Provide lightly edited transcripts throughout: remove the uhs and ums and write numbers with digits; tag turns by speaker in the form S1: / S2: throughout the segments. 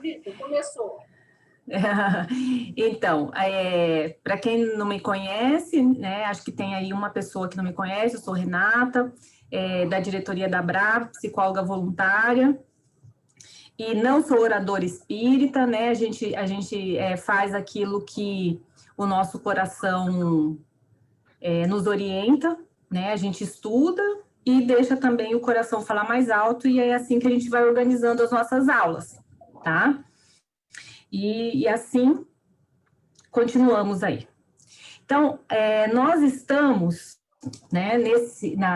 S1: Vitor, começou.
S2: Então, para quem não me conhece, né, acho que tem aí uma pessoa que não me conhece, eu sou Renata, da diretoria da ABRAP, psicóloga voluntária, e não sou oradora espírita, né, a gente faz aquilo que o nosso coração nos orienta, né, a gente estuda e deixa também o coração falar mais alto, e é assim que a gente vai organizando as nossas aulas, tá? E assim continuamos aí. Então, nós estamos, né,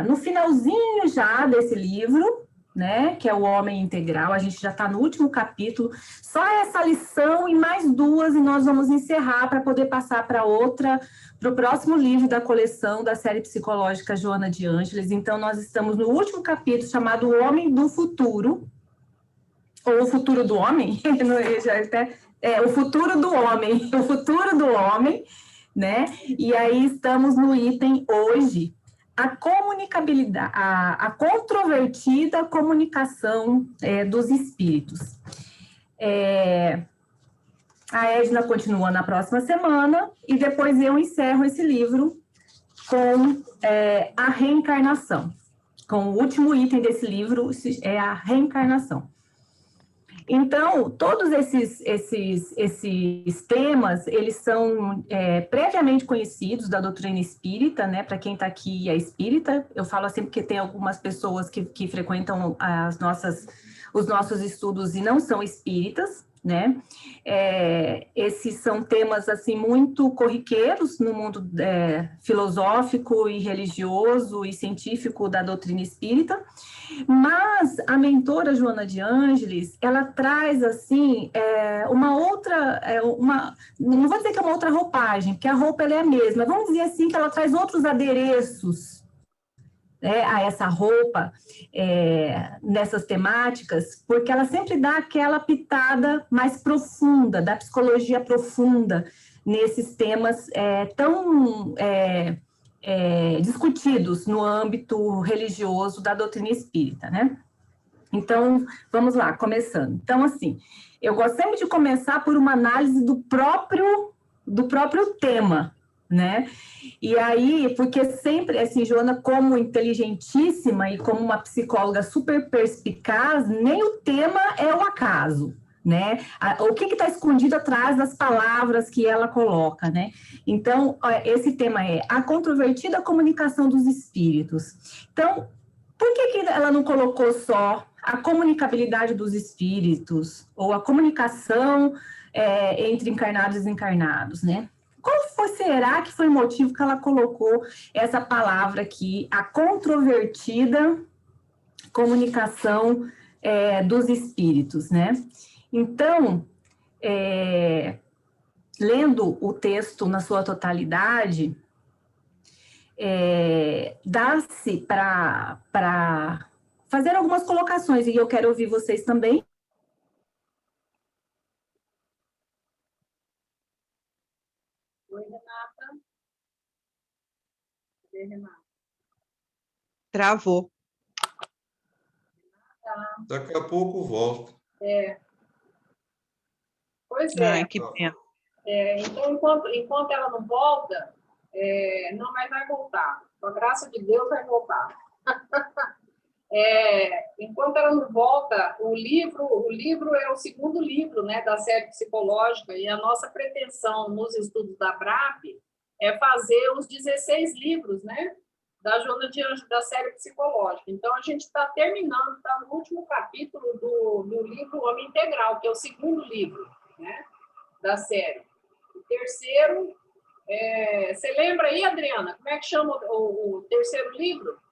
S2: no finalzinho já desse livro, né, que é o Homem Integral, a gente já está no último capítulo, só essa lição e mais duas, e nós vamos encerrar para poder passar para o próximo livro da coleção da série psicológica Joana de Ângeles. Então, nós estamos no último capítulo, chamado O Homem do Futuro, ou O Futuro do Homem, o Futuro do Homem, o Futuro do Homem, né? E aí estamos no item hoje, a comunicabilidade, a controvertida comunicação dos espíritos. A Edna continua na próxima semana e depois eu encerro esse livro com a reencarnação. Com o último item desse livro, é a reencarnação. Então, todos esses temas, eles são previamente conhecidos da doutrina espírita, né? Para quem está aqui é espírita, eu falo assim porque tem algumas pessoas que frequentam os nossos estudos e não são espíritas, né? Esses são temas, assim, muito corriqueiros no mundo filosófico e religioso e científico da doutrina espírita, mas a mentora Joana de Ângeles, ela traz, assim, uma outra, não vou dizer que é uma outra roupagem, porque a roupa ela é a mesma, vamos dizer assim que ela traz outros adereços, a essa roupa, nessas temáticas, porque ela sempre dá aquela pitada mais profunda, da psicologia profunda, nesses temas tão discutidos no âmbito religioso da doutrina espírita, né? Então, vamos lá, começando. Então, assim, eu gosto sempre de começar por uma análise do próprio tema, né? E aí, porque sempre, assim, Joana, como inteligentíssima e como uma psicóloga super perspicaz, nem o tema é o acaso, né? O que está escondido atrás das palavras que ela coloca, né? Então, esse tema é a controvertida comunicação dos espíritos. Então, por que ela não colocou só a comunicabilidade dos espíritos ou a comunicação entre encarnados e desencarnados, né? Será que foi o motivo que ela colocou essa palavra aqui, a controvertida comunicação dos espíritos, né? Então, lendo o texto na sua totalidade, dá-se para fazer algumas colocações, e eu quero ouvir vocês também.
S1: Oi, Renata. Oi, Renata.
S3: Travou.
S4: Daqui a pouco volta.
S1: Pois é.
S3: Ai, que pena.
S1: Então, enquanto ela não volta, não, mas vai voltar. Com a graça de Deus, vai voltar. Enquanto ela não volta, o livro é o segundo livro, né, da série psicológica, e a nossa pretensão nos estudos da ABRAP é fazer os 16 livros, né, da Joana de Ângeles, da série psicológica. Então, a gente está terminando, está no último capítulo do livro Homem Integral, que é o segundo livro, né, da série. O terceiro, você lembra aí, Adriana, como é que chama o terceiro livro?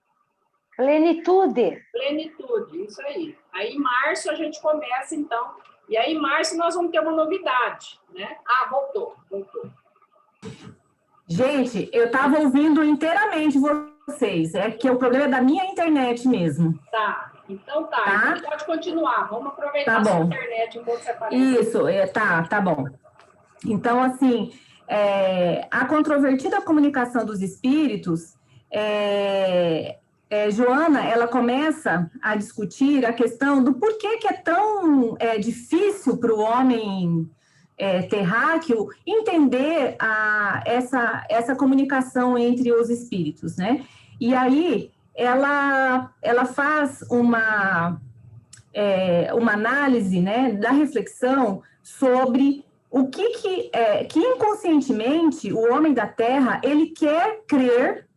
S5: Plenitude.
S1: Plenitude, isso aí. Aí, em março, a gente começa, então. E aí, em março, nós vamos ter uma novidade, né? Ah, voltou.
S2: Gente, eu estava ouvindo inteiramente vocês. É que o problema é da minha internet mesmo.
S1: Tá, então tá. Então pode continuar. Vamos aproveitar a sua internet enquanto você aparece.
S2: Isso, tá bom. Então, assim, a controvertida comunicação dos espíritos Joana, ela começa a discutir a questão do porquê que é tão difícil para o homem terráqueo entender essa comunicação entre os espíritos, né? E aí ela faz uma análise, né, da reflexão sobre o que inconscientemente o homem da Terra ele quer crer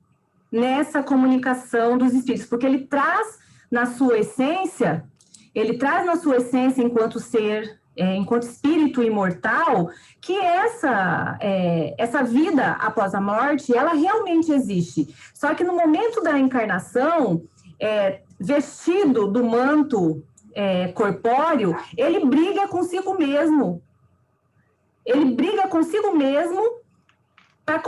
S2: nessa comunicação dos espíritos, porque ele traz na sua essência enquanto ser, enquanto espírito imortal, que essa vida após a morte, ela realmente existe. Só que no momento da encarnação, vestido do manto corpóreo, ele briga consigo mesmo. Ele briga consigo mesmo para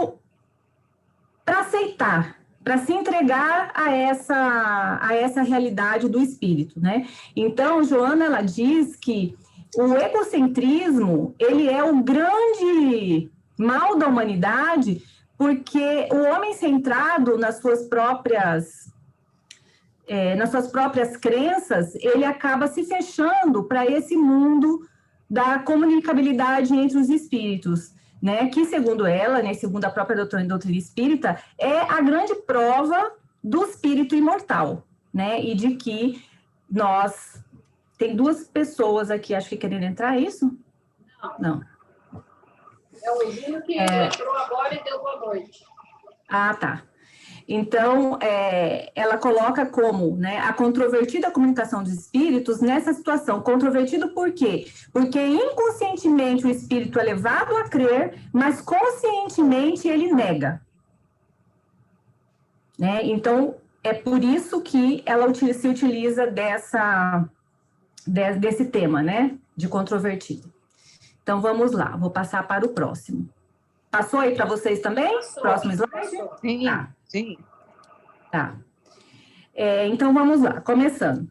S2: aceitar, para se entregar a essa realidade do espírito, né? Então, Joana, ela diz que o egocentrismo, ele é o grande mal da humanidade, porque o homem centrado nas suas próprias crenças, ele acaba se fechando para esse mundo da comunicabilidade entre os espíritos, né, que segundo ela, né, segundo a própria doutrina espírita, é a grande prova do espírito imortal, né, e de que tem duas pessoas aqui, acho que querendo entrar, é isso? Não.
S1: É o Júlio que entrou agora e deu boa noite.
S2: Ah, tá. Então, ela coloca como, né, a controvertida comunicação dos espíritos nessa situação. Controvertido por quê? Porque inconscientemente o espírito é levado a crer, mas conscientemente ele nega. Né? Então, é por isso que ela se utiliza desse tema, né, de controvertido. Então, vamos lá, vou passar para o próximo. Passou aí para vocês também?
S1: Passou.
S2: Próximo slide?
S3: Sim,
S2: Tá.
S3: sim.
S2: Tá. Então, vamos lá, começando.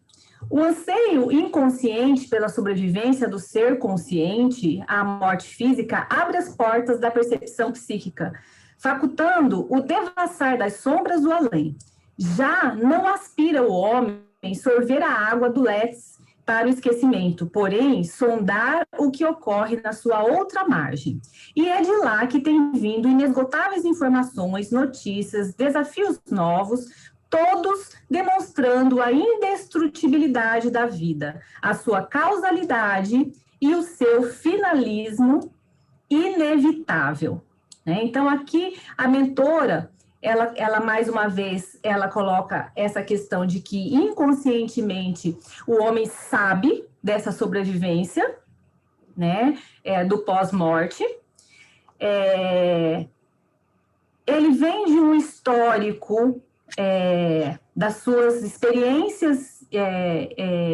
S2: O anseio inconsciente pela sobrevivência do ser consciente à morte física abre as portas da percepção psíquica, facultando o devassar das sombras do além. Já não aspira o homem sorver a água do Létis para o esquecimento, porém, sondar o que ocorre na sua outra margem. E é de lá que tem vindo inesgotáveis informações, notícias, desafios novos, todos demonstrando a indestrutibilidade da vida, a sua causalidade e o seu finalismo inevitável. Né? Então, aqui, a mentora, ela mais uma vez, ela coloca essa questão de que inconscientemente o homem sabe dessa sobrevivência, né, do pós-morte. Ele vem de um histórico das suas experiências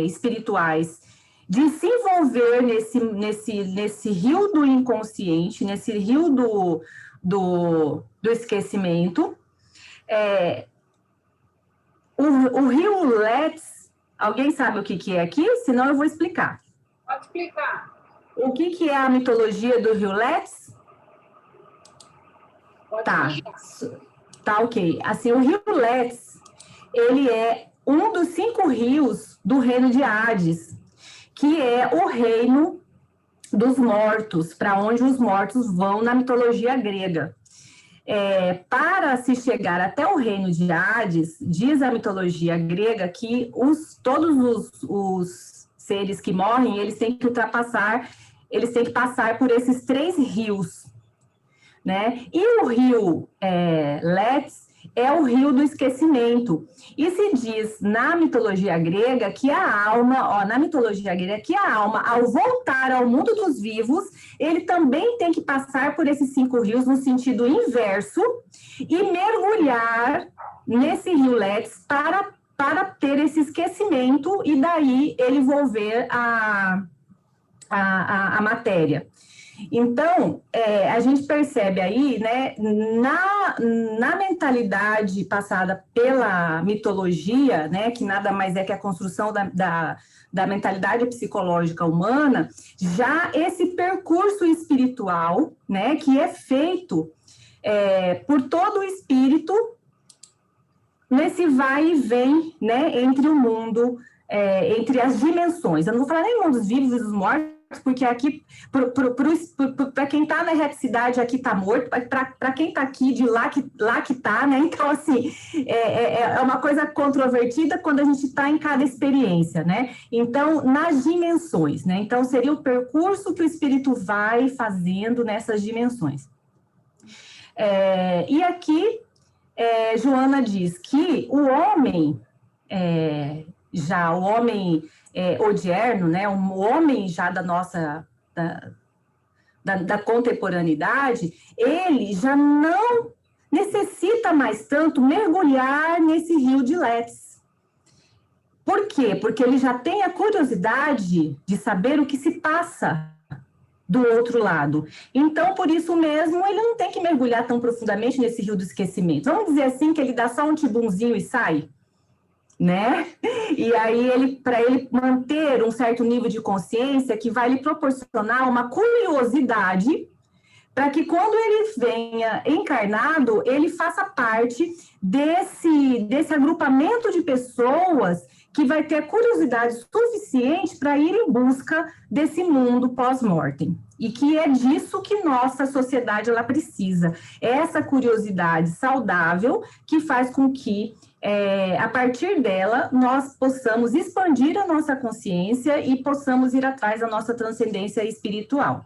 S2: espirituais, de se envolver nesse rio do inconsciente, nesse rio do esquecimento. O rio Létis, alguém sabe o que é aqui? Senão eu vou explicar.
S1: Pode explicar.
S2: O que é a mitologia do rio Létis?
S1: Pode
S2: Tá.
S1: explicar.
S2: Tá, ok. Assim, o rio Létis, ele é um dos 5 rios do reino de Hades, que é o reino dos mortos, para onde os mortos vão na mitologia grega. Para se chegar até o reino de Hades, diz a mitologia grega que todos os seres que morrem, eles têm que passar por esses 3 rios, né? E o rio Létis é o rio do esquecimento. E se diz na mitologia grega que a alma, ao voltar ao mundo dos vivos, ele também tem que passar por esses 5 rios no sentido inverso e mergulhar nesse rio Létis para ter esse esquecimento e daí ele volver a matéria. Então, a gente percebe aí, né, na mentalidade passada pela mitologia, né, que nada mais é que a construção da mentalidade psicológica humana, já esse percurso espiritual, né, que é feito por todo o espírito nesse vai e vem, né, entre o mundo, entre as dimensões. Eu não vou falar nem mundos vivos e dos mortos, porque aqui, para quem está na reticidade, aqui está morto, para quem está aqui, de lá que está, né? Então, assim, é uma coisa controvertida quando a gente está em cada experiência, né? Então, nas dimensões, né? Então, seria o percurso que o espírito vai fazendo nessas dimensões. E aqui, Joana diz que o homem, o homem odierno, né, o homem já da nossa, da contemporaneidade, ele já não necessita mais tanto mergulhar nesse rio de Lethes. Por quê? Porque ele já tem a curiosidade de saber o que se passa do outro lado. Então, por isso mesmo, ele não tem que mergulhar tão profundamente nesse rio do esquecimento. Vamos dizer assim que ele dá só um tibumzinho e sai, né? E aí, para ele manter um certo nível de consciência que vai lhe proporcionar uma curiosidade para que quando ele venha encarnado, ele faça parte desse agrupamento de pessoas que vai ter curiosidade suficiente para ir em busca desse mundo pós-mortem. E que é disso que nossa sociedade ela precisa. É essa curiosidade saudável que faz com que, a partir dela, nós possamos expandir a nossa consciência e possamos ir atrás da nossa transcendência espiritual,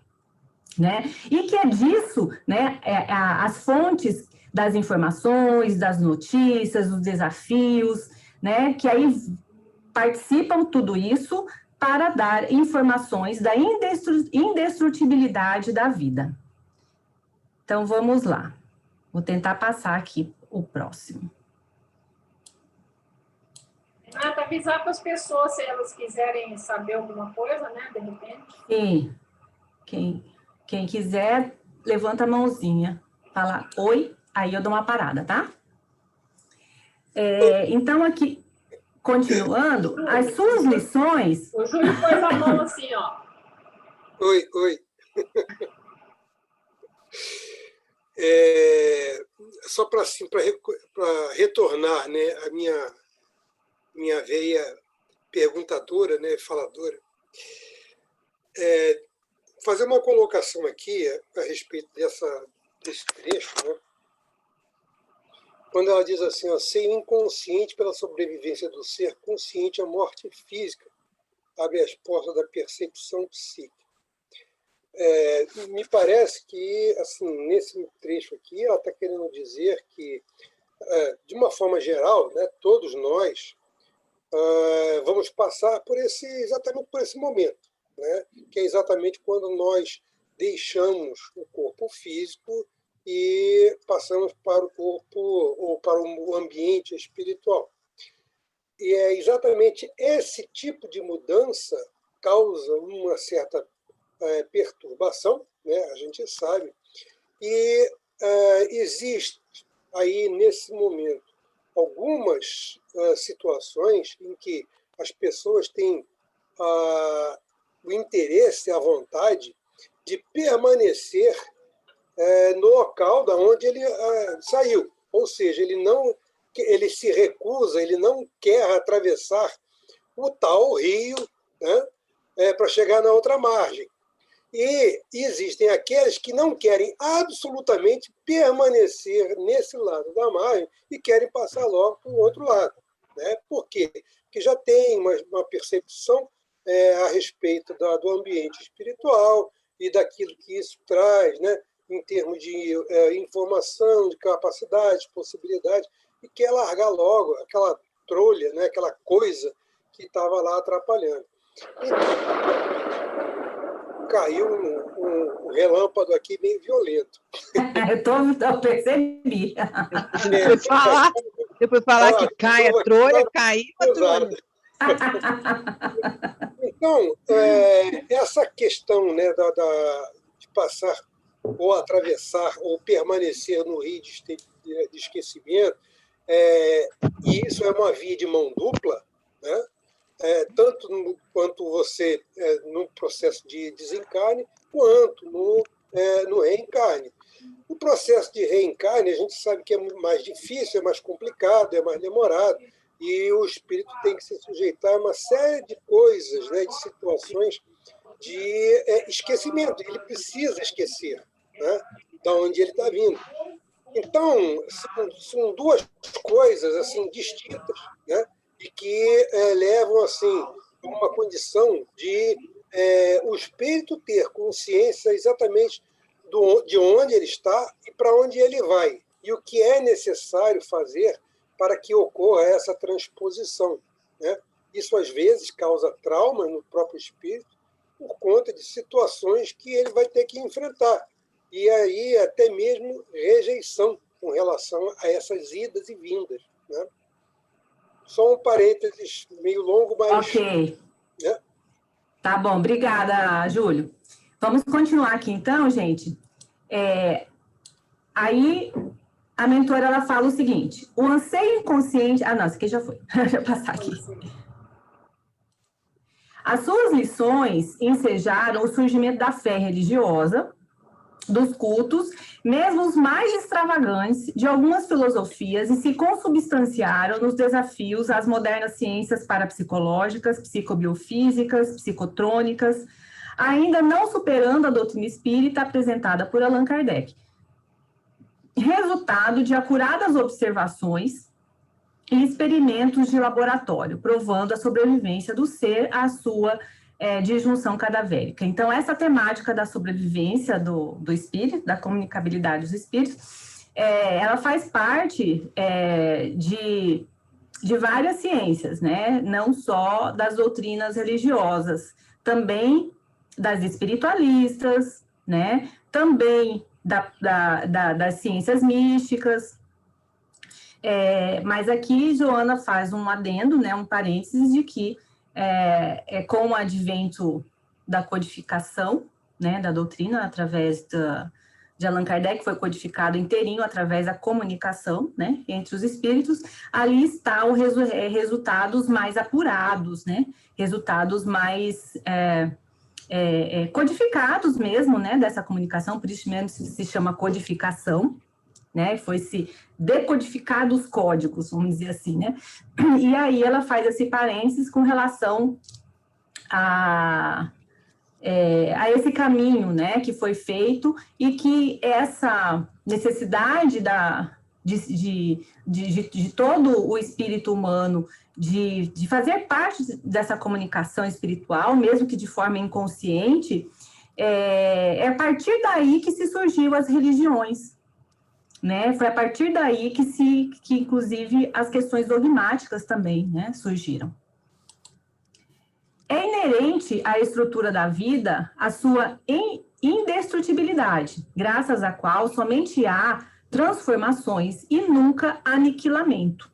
S2: né? E que é disso, né, as fontes das informações, das notícias, dos desafios, né, que aí participam tudo isso para dar informações da indestrutibilidade da vida. Então, vamos lá. Vou tentar passar aqui o próximo.
S1: Renata, avisar para as pessoas se elas quiserem saber alguma coisa, né, de repente.
S2: Sim. Quem quiser, levanta a mãozinha. Fala oi, aí eu dou uma parada, tá? Então, aqui, continuando, as suas lições...
S1: O Júlio pôs a mão assim, ó.
S3: Oi. Só para assim, retornar, né, a minha veia perguntadora, né, faladora, fazer uma colocação aqui a respeito desse trecho, né? Quando ela diz assim, ó, ser inconsciente pela sobrevivência do ser consciente à morte física, abre as portas da percepção psíquica. Me parece que, assim, nesse trecho aqui, ela está querendo dizer que, de uma forma geral, né, todos nós vamos passar exatamente por esse momento, né, que é exatamente quando nós deixamos o corpo físico e passamos para o corpo ou para o ambiente espiritual. E é exatamente esse tipo de mudança causa uma certa perturbação, né, a gente sabe, e existe aí, nesse momento, algumas situações em que as pessoas têm o interesse, a vontade de permanecer no local da onde ele saiu. Ou seja, ele se recusa, ele não quer atravessar o tal rio, né, para chegar na outra margem. E existem aqueles que não querem absolutamente permanecer nesse lado da margem e querem passar logo para o outro lado, né? Por quê? Porque já tem uma percepção a respeito do ambiente espiritual e daquilo que isso traz, né, em termos de informação, de capacidade, possibilidade, e quer largar logo aquela trolha, né, aquela coisa que estava lá atrapalhando. Caiu um relâmpago aqui meio violento.
S2: Eu percebi.
S6: Depois falar que cai a trolha, caiu a trolha.
S3: Então, essa questão, né, de passar ou atravessar ou permanecer no rio de esquecimento, e isso é uma via de mão dupla, né? Tanto quanto você no processo de desencarne, quanto no reencarne. O O processo de reencarne, a gente sabe que é mais difícil, é mais complicado, é mais demorado, e o espírito tem que se sujeitar a uma série de coisas, né, de situações de esquecimento. Ele precisa esquecer, né, de onde ele está vindo. Então, são duas coisas assim distintas, né, e que levam assim, a uma condição de o espírito ter consciência exatamente de onde ele está e para onde ele vai, e o que é necessário fazer para que ocorra essa transposição, né? Isso, às vezes, causa trauma no próprio espírito por conta de situações que ele vai ter que enfrentar, e aí até mesmo rejeição com relação a essas idas e vindas, né? Só um parênteses meio longo, mas...
S2: Ok.
S3: Né?
S2: Tá bom, obrigada, Júlio. Vamos continuar aqui, então, gente. Aí, a mentora, ela fala o seguinte, o anseio inconsciente... Ah, não, isso aqui já foi. Deixa eu passar aqui. As suas lições ensejaram o surgimento da fé religiosa, dos cultos, mesmo os mais extravagantes, de algumas filosofias, e se consubstanciaram nos desafios às modernas ciências parapsicológicas, psicobiofísicas, psicotrônicas, ainda não superando a doutrina espírita apresentada por Allan Kardec. Resultado de acuradas observações e experimentos de laboratório, provando a sobrevivência do ser à sua disjunção cadavérica. Então, essa temática da sobrevivência do espírito, da comunicabilidade dos espíritos, ela faz parte de várias ciências, né? Não só das doutrinas religiosas, também das espiritualistas, né? Também das ciências místicas. Mas aqui Joana faz um adendo, né, um parênteses de que com o advento da codificação, né, da doutrina através de Allan Kardec, foi codificado inteirinho através da comunicação, né, entre os espíritos, ali está o resultados mais apurados, né, resultados mais codificados mesmo, né, dessa comunicação, por isso mesmo se chama codificação, né, foi-se decodificado os códigos, vamos dizer assim, né, e aí ela faz esse parênteses com relação a esse caminho, né, que foi feito e que essa necessidade de todo o espírito humano de fazer parte dessa comunicação espiritual, mesmo que de forma inconsciente, a partir daí que se surgiu as religiões, né? Foi a partir daí que inclusive as questões dogmáticas também, né, surgiram. É inerente à estrutura da vida a sua indestrutibilidade, graças à qual somente há transformações e nunca aniquilamento.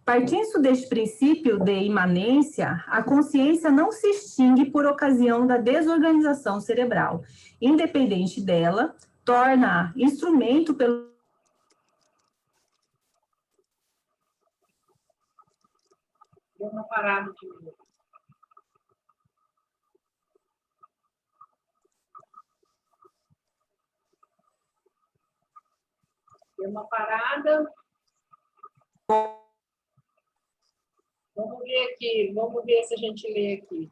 S2: Partindo deste princípio de imanência, a consciência não se extingue por ocasião da desorganização cerebral. Independente dela, torna instrumento pelo
S1: Deu uma parada de novo. Deu uma parada. Vamos ver aqui, vamos ver se a gente lê aqui.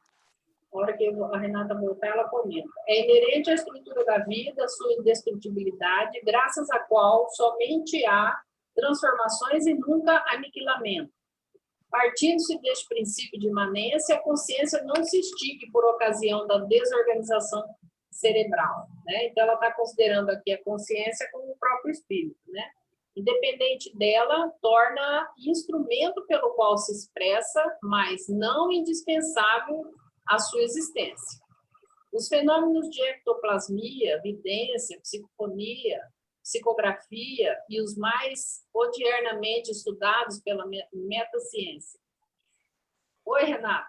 S1: Na hora que a Renata voltar, ela comenta. É inerente à estrutura da vida, sua indestrutibilidade, graças à qual somente há transformações e nunca aniquilamento. Partindo-se deste princípio de imanência, a consciência não se extingue por ocasião da desorganização cerebral, né? Então, ela está considerando aqui a consciência como o próprio espírito, né? Independente dela, torna instrumento pelo qual se expressa, mas não indispensável à sua existência. Os fenômenos de ectoplasmia, vidência, psicofonia, psicografia e os mais odiernamente estudados pela metaciência. Oi, Renata.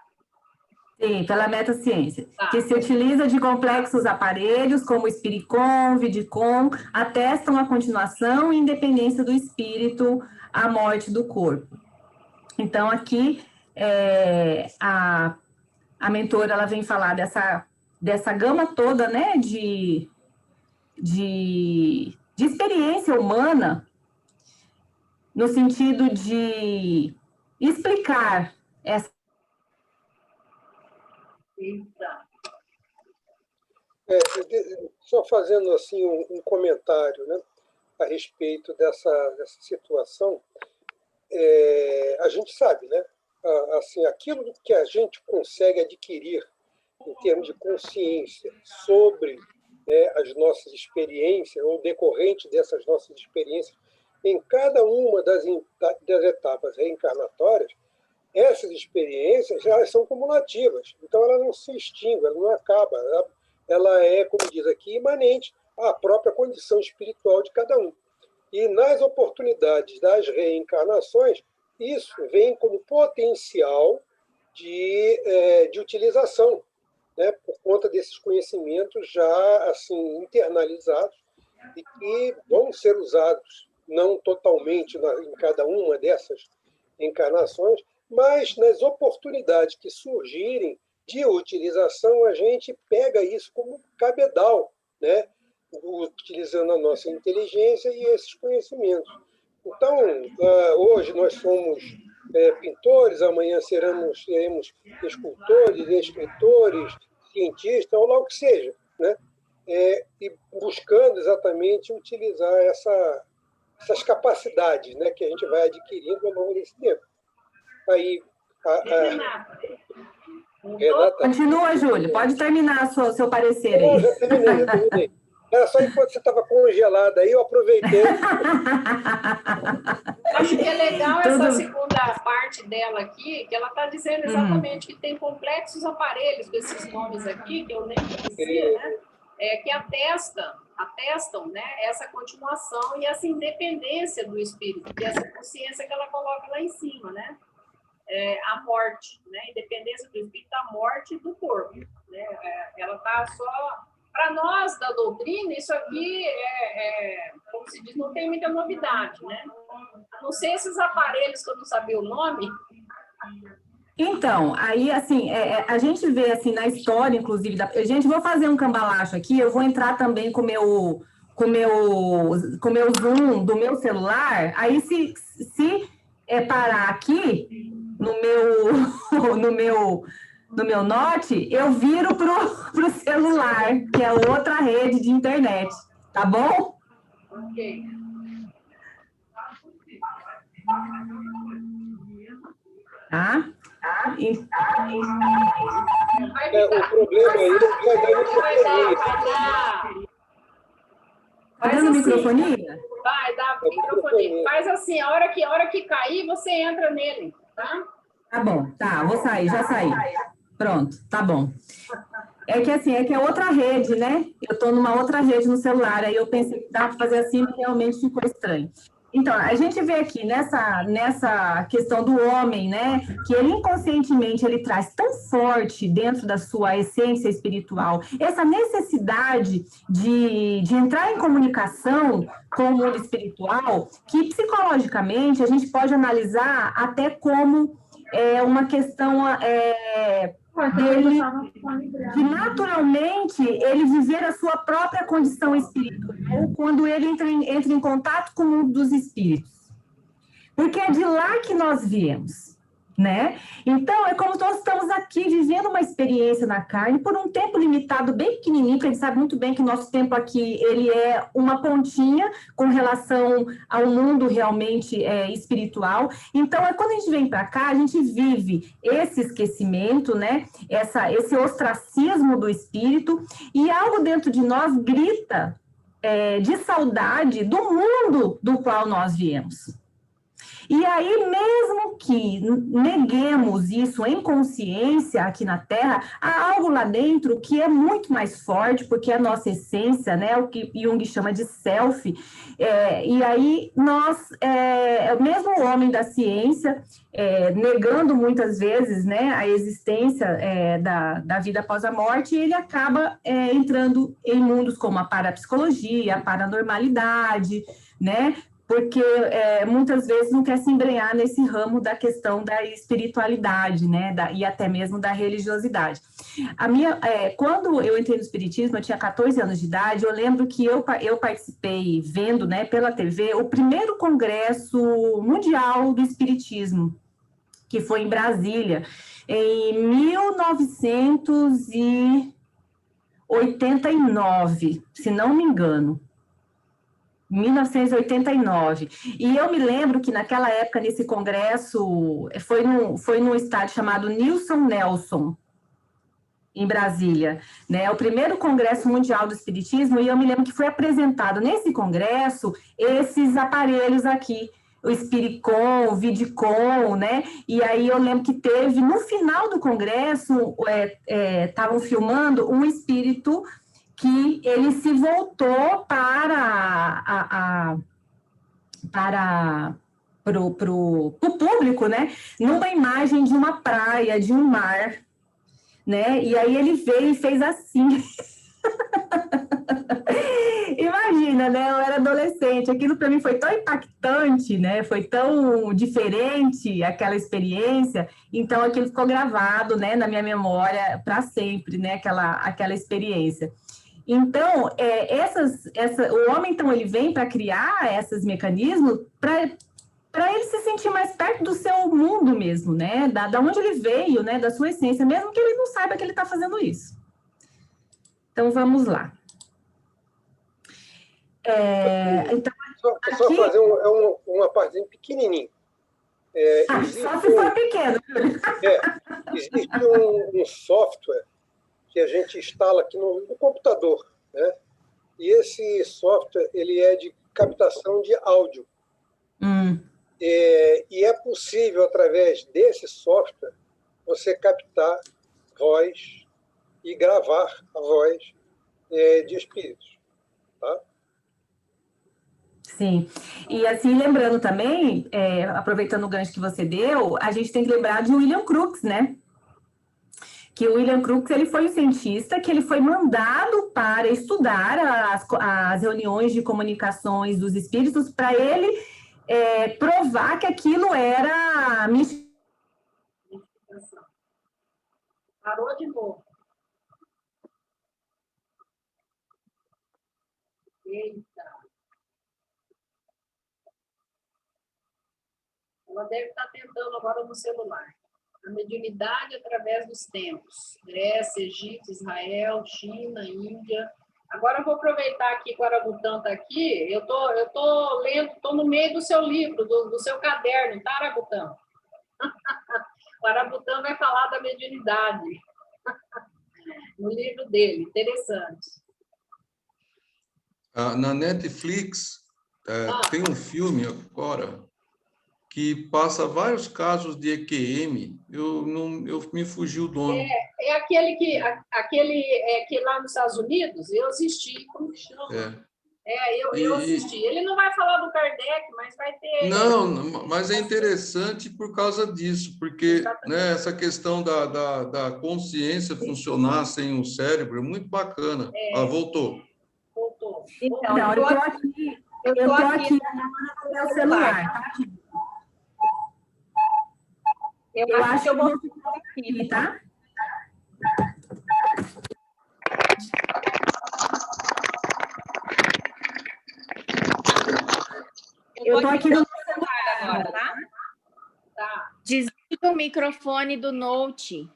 S2: Sim, pela metaciência,
S1: Tá.
S2: que se utiliza de complexos aparelhos como o Spiricom, Vidicom, atestam a continuação e independência do espírito à morte do corpo. Então, aqui, a mentora ela vem falar dessa gama toda, né, de de experiência humana, no sentido de explicar essa...
S3: Só fazendo assim um comentário, né, a respeito dessa situação, a gente sabe, né, assim, aquilo que a gente consegue adquirir em termos de consciência sobre, né, as nossas experiências, ou decorrente dessas nossas experiências, em cada uma das etapas reencarnatórias, essas experiências elas são cumulativas, então ela não se extingue, ela não acaba, ela é, como diz aqui, imanente à própria condição espiritual de cada um. E nas oportunidades das reencarnações, isso vem como potencial de utilização, né, por conta desses conhecimentos já assim internalizados e que vão ser usados não totalmente em cada uma dessas encarnações, mas nas oportunidades que surgirem de utilização, a gente pega isso como cabedal, né, utilizando a nossa inteligência e esses conhecimentos. Então, hoje nós somos pintores, amanhã seremos escultores, escritores, cientistas, ou lá o que seja, né? E buscando exatamente utilizar essas capacidades, né, que a gente vai adquirindo ao longo desse tempo. Aí,
S2: Renata. Continua, Júlio, pode terminar seu parecer aí.
S3: Eu já terminei. Era só enquanto você estava congelada aí, eu aproveitei.
S1: Acho que é legal essa segunda parte dela aqui, que ela está dizendo exatamente que tem complexos aparelhos com esses nomes aqui, que eu nem conhecia, né? Que atestam, né, essa continuação e essa independência do espírito, e essa consciência que ela coloca lá em cima, né? A morte, né? Independência do espírito, a morte do corpo, né? Ela está só... Para nós, da doutrina, isso aqui como se diz, não tem muita novidade, né? A não ser esses aparelhos que eu não sabia o nome.
S2: Então, aí, assim, a gente vê, assim, na história, inclusive, gente, vou fazer um cambalacho aqui, eu vou entrar também com o meu zoom do meu celular, aí se parar aqui no meu Note, eu viro pro celular, que é outra rede de internet, tá bom?
S1: Ok.
S2: Tá?
S3: O problema aí é
S2: vai dar microfonia.
S1: Vai dar microfonia. Faz assim, a hora que cair, você entra nele, tá?
S2: Tá bom, tá, vou sair, já saí. Pronto, tá bom. É que é outra rede, né? Eu tô numa outra rede no celular, aí eu pensei que dava para fazer assim, mas realmente ficou estranho. Então, a gente vê aqui nessa questão do homem, né, que ele inconscientemente ele traz tão forte dentro da sua essência espiritual essa necessidade de entrar em comunicação com o mundo espiritual, que psicologicamente a gente pode analisar até como uma questão dele, de naturalmente ele viver a sua própria condição espiritual quando ele entra em contato com o mundo dos espíritos. Porque é de lá que nós viemos, né? Então, é como nós estamos aqui vivendo uma experiência na carne por um tempo limitado, bem pequenininho, porque a gente sabe muito bem que o nosso tempo aqui, ele é uma pontinha com relação ao mundo realmente espiritual. Então, quando a gente vem para cá, a gente vive esse esquecimento, né? Esse ostracismo do espírito, e algo dentro de nós grita de saudade do mundo do qual nós viemos. E aí, mesmo que neguemos isso em consciência aqui na Terra, há algo lá dentro que é muito mais forte, porque é a nossa essência, né? O que Jung chama de self. E aí, nós, mesmo o homem da ciência, negando muitas vezes, né, a existência da vida após a morte, ele acaba entrando em mundos como a parapsicologia, a paranormalidade, né? porque muitas vezes não quer se embrenhar nesse ramo da questão da espiritualidade, né, e até mesmo da religiosidade. Quando eu entrei no espiritismo, eu tinha 14 anos de idade, eu lembro que eu participei, vendo, né, pela TV, o primeiro congresso mundial do espiritismo, que foi em Brasília, em 1989, se não me engano. 1989. E eu me lembro que naquela época, nesse congresso, foi num estádio chamado Nilson Nelson, em Brasília, né? O primeiro congresso mundial do espiritismo, e eu me lembro que foi apresentado nesse congresso esses aparelhos aqui, o Spiricom, o Vidicom, né? E aí eu lembro que teve, no final do congresso, estavam filmando um espírito que ele se voltou para o público, né? Numa imagem de uma praia, de um mar, né? E aí ele veio e fez assim. Imagina, né? Eu era adolescente, aquilo para mim foi tão impactante, né? Foi tão diferente aquela experiência, então aquilo ficou gravado, né, na minha memória para sempre, né? Aquela experiência. Então, o homem, então, ele vem para criar esses mecanismos para ele se sentir mais perto do seu mundo mesmo, né? Da onde ele veio, né? Da sua essência, mesmo que ele não saiba que ele está fazendo isso. Então, vamos lá.
S3: Então, só fazer uma partezinha pequenininha.
S2: Só se for pequeno.
S3: Existe um software que a gente instala aqui no computador, né? E esse software ele é de captação de áudio. E é possível, através desse software, você captar voz e gravar a voz de espíritos. Tá?
S2: Sim. E assim, lembrando também, aproveitando o gancho que você deu, a gente tem que lembrar de William Crookes, né? Que o William Crookes, ele foi um cientista que ele foi mandado para estudar as reuniões de comunicações dos espíritos para ele provar que aquilo era místico.
S1: Parou de novo. Eita. Ela deve estar tentando agora no celular. A mediunidade através dos tempos. Grécia, Egito, Israel, China, Índia. Agora eu vou aproveitar aqui que o Arabutã está aqui. Eu tô lendo, estou no meio do seu livro, do seu caderno, tá, Arabutã? O Arabutã vai falar da mediunidade no livro dele. Interessante.
S4: Na Netflix, tem um filme agora que passa vários casos de EQM. Eu me fugiu o nome.
S1: É aquele que lá nos Estados Unidos eu assisti, como que chama? Eu assisti. Ele não vai falar do Kardec, mas vai ter...
S4: Não, mas é interessante por causa disso, porque, né, essa questão da consciência funcionar sem o cérebro é muito bacana. Voltou.
S1: Voltou.
S2: Então, eu estou aqui no meu celular. Eu acho que eu vou ficar aqui, tá? Eu estou aqui no celular agora, tá?
S1: Tá.
S7: Desliga o microfone do Note.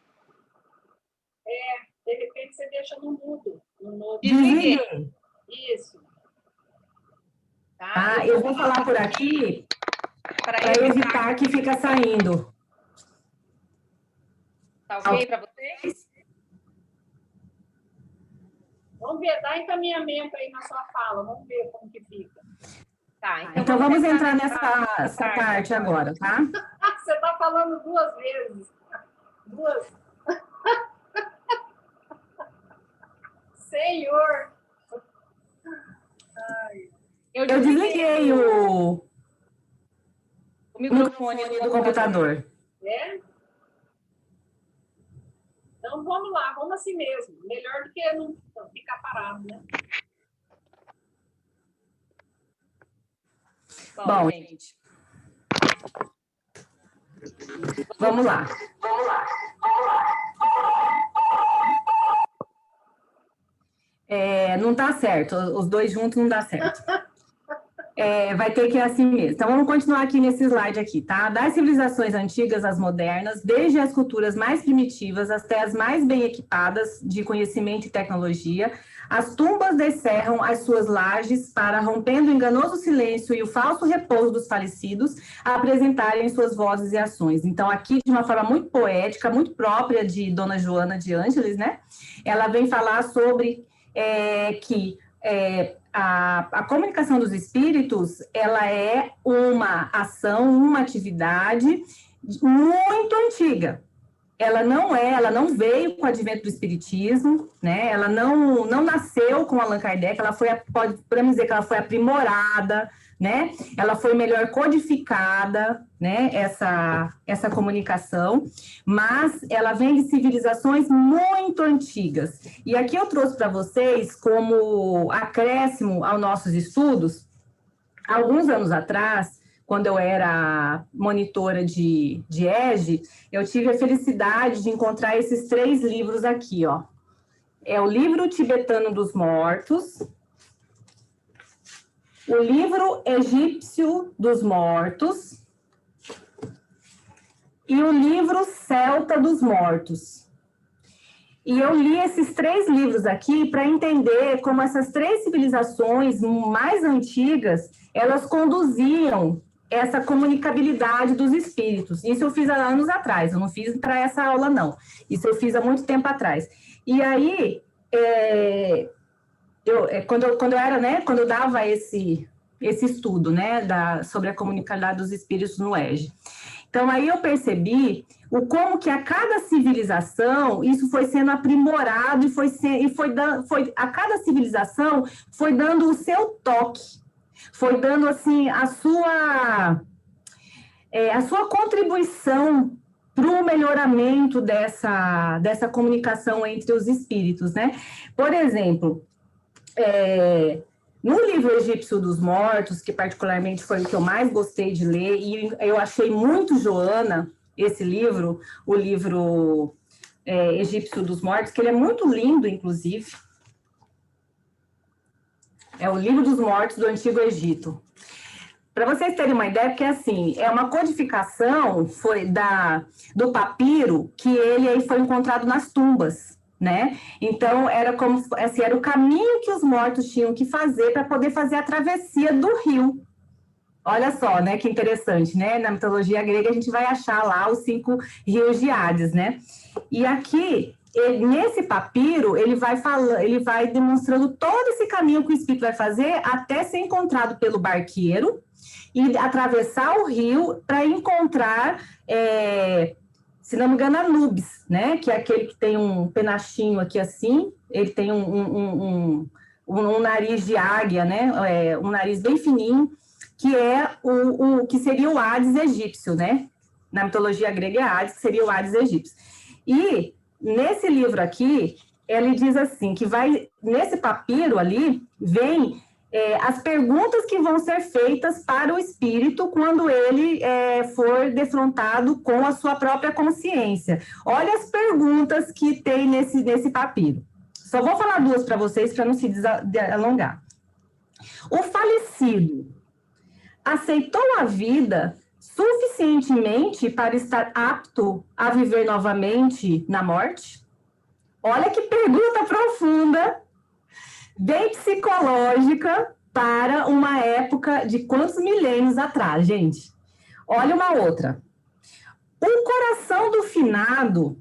S1: De repente você deixa no mudo.
S2: Desliguei.
S1: Isso.
S2: Tá? Eu vou falar por aqui para evitar que fica saindo.
S7: Tá ok para vocês?
S1: Vamos ver, dá encaminhamento aí na sua fala. Vamos ver como que fica.
S7: Tá,
S2: então vamos entrar nessa parte agora, tá?
S1: Você está falando duas vezes. Duas. Senhor! Ai.
S2: Eu desliguei o
S7: microfone
S2: do computador.
S1: Então vamos lá, vamos assim mesmo. Melhor do que não ficar parado, né?
S2: Bom, gente, vamos lá. Não tá certo, os dois juntos não dá certo. Vai ter que ir assim mesmo. Então, vamos continuar aqui nesse slide aqui, tá? Das civilizações antigas às modernas, desde as culturas mais primitivas até as mais bem equipadas de conhecimento e tecnologia, as tumbas descerram as suas lajes para, rompendo o enganoso silêncio e o falso repouso dos falecidos, a apresentarem suas vozes e ações. Então, aqui, de uma forma muito poética, muito própria de Dona Joana de Ângeles, né? Ela vem falar sobre que a comunicação dos espíritos, ela é uma ação, uma atividade muito antiga. Ela não veio com o advento do espiritismo, né? Ela não nasceu com Allan Kardec, podemos dizer que ela foi aprimorada, né? Ela foi melhor codificada, né? Essa comunicação, mas ela vem de civilizações muito antigas. E aqui eu trouxe para vocês, como acréscimo aos nossos estudos, alguns anos atrás, quando eu era monitora de EJE, eu tive a felicidade de encontrar esses 3 livros aqui, ó. É o livro tibetano dos mortos, o livro egípcio dos mortos e o livro celta dos mortos. E eu li esses 3 livros aqui para entender como essas 3 civilizações mais antigas, elas conduziam essa comunicabilidade dos espíritos. Isso eu fiz há anos atrás, eu não fiz para essa aula, não. Isso eu fiz há muito tempo atrás. E aí, quando eu dava esse estudo, né, sobre a comunicabilidade dos espíritos no EJE. Então, aí eu percebi como que a cada civilização isso foi sendo aprimorado a cada civilização foi dando o seu toque, foi dando assim a sua contribuição para o melhoramento dessa comunicação entre os espíritos, né? Por exemplo, no livro Egípcio dos Mortos, que particularmente foi o que eu mais gostei de ler, e eu achei muito Joana, esse livro, o livro Egípcio dos Mortos, que ele é muito lindo, inclusive. É o livro dos mortos do Antigo Egito. Para vocês terem uma ideia, porque assim, é uma codificação do papiro que ele aí foi encontrado nas tumbas, né? Então, era como assim, era o caminho que os mortos tinham que fazer para poder fazer a travessia do rio. Olha só, né? Que interessante, né? Na mitologia grega a gente vai achar lá os 5 rios de Hades, né? E aqui, nesse papiro, ele vai demonstrando todo esse caminho que o espírito vai fazer até ser encontrado pelo barqueiro e atravessar o rio para encontrar, se não me engano, Anubis, né? Que é aquele que tem um penachinho aqui assim, ele tem um nariz de águia, né? Um nariz bem fininho, que é que seria o Hades egípcio, né? Na mitologia grega é Hades, que seria o Hades egípcio. E nesse livro aqui, ele diz assim, que nesse papiro ali, vem as perguntas que vão ser feitas para o espírito quando ele for defrontado com a sua própria consciência. Olha as perguntas que tem nesse papiro. Só vou falar 2 para vocês, para não se alongar. O falecido aceitou a vida suficientemente para estar apto a viver novamente na morte? Olha que pergunta profunda, bem psicológica, para uma época de quantos milênios atrás, gente? Olha uma outra. O coração do finado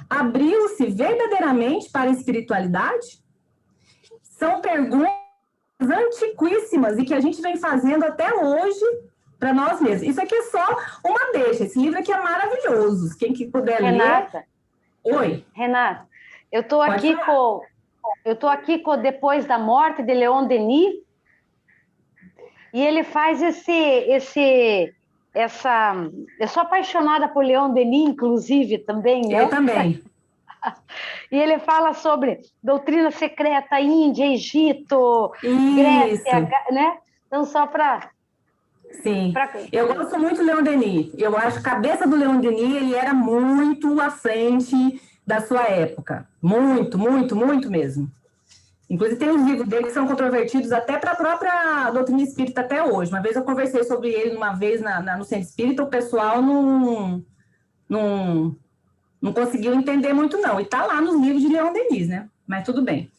S2: abriu-se verdadeiramente para a espiritualidade? São perguntas antiquíssimas e que a gente vem fazendo até hoje para nós mesmos. Isso aqui é só uma deixa. Esse livro aqui é maravilhoso. Quem que puder
S5: Renata.
S2: ler... Oi.
S5: Renata, eu estou aqui com Depois da Morte, de Leon Denis, e ele faz eu sou apaixonada por Leon Denis, inclusive, também, né?
S2: Eu também.
S5: E ele fala sobre doutrina secreta, Índia, Egito, Grécia, né? Então, só para...
S2: Sim, eu gosto muito do Leon Denis. Eu acho que a cabeça do Leon Denis, ele era muito à frente da sua época. Muito, muito, muito mesmo. Inclusive, tem uns livros dele que são controvertidos até para a própria doutrina espírita até hoje. Uma vez eu conversei sobre ele no Centro Espírita, o pessoal não conseguiu entender muito, não. E está lá nos livros de Leon Denis, né? Mas tudo bem.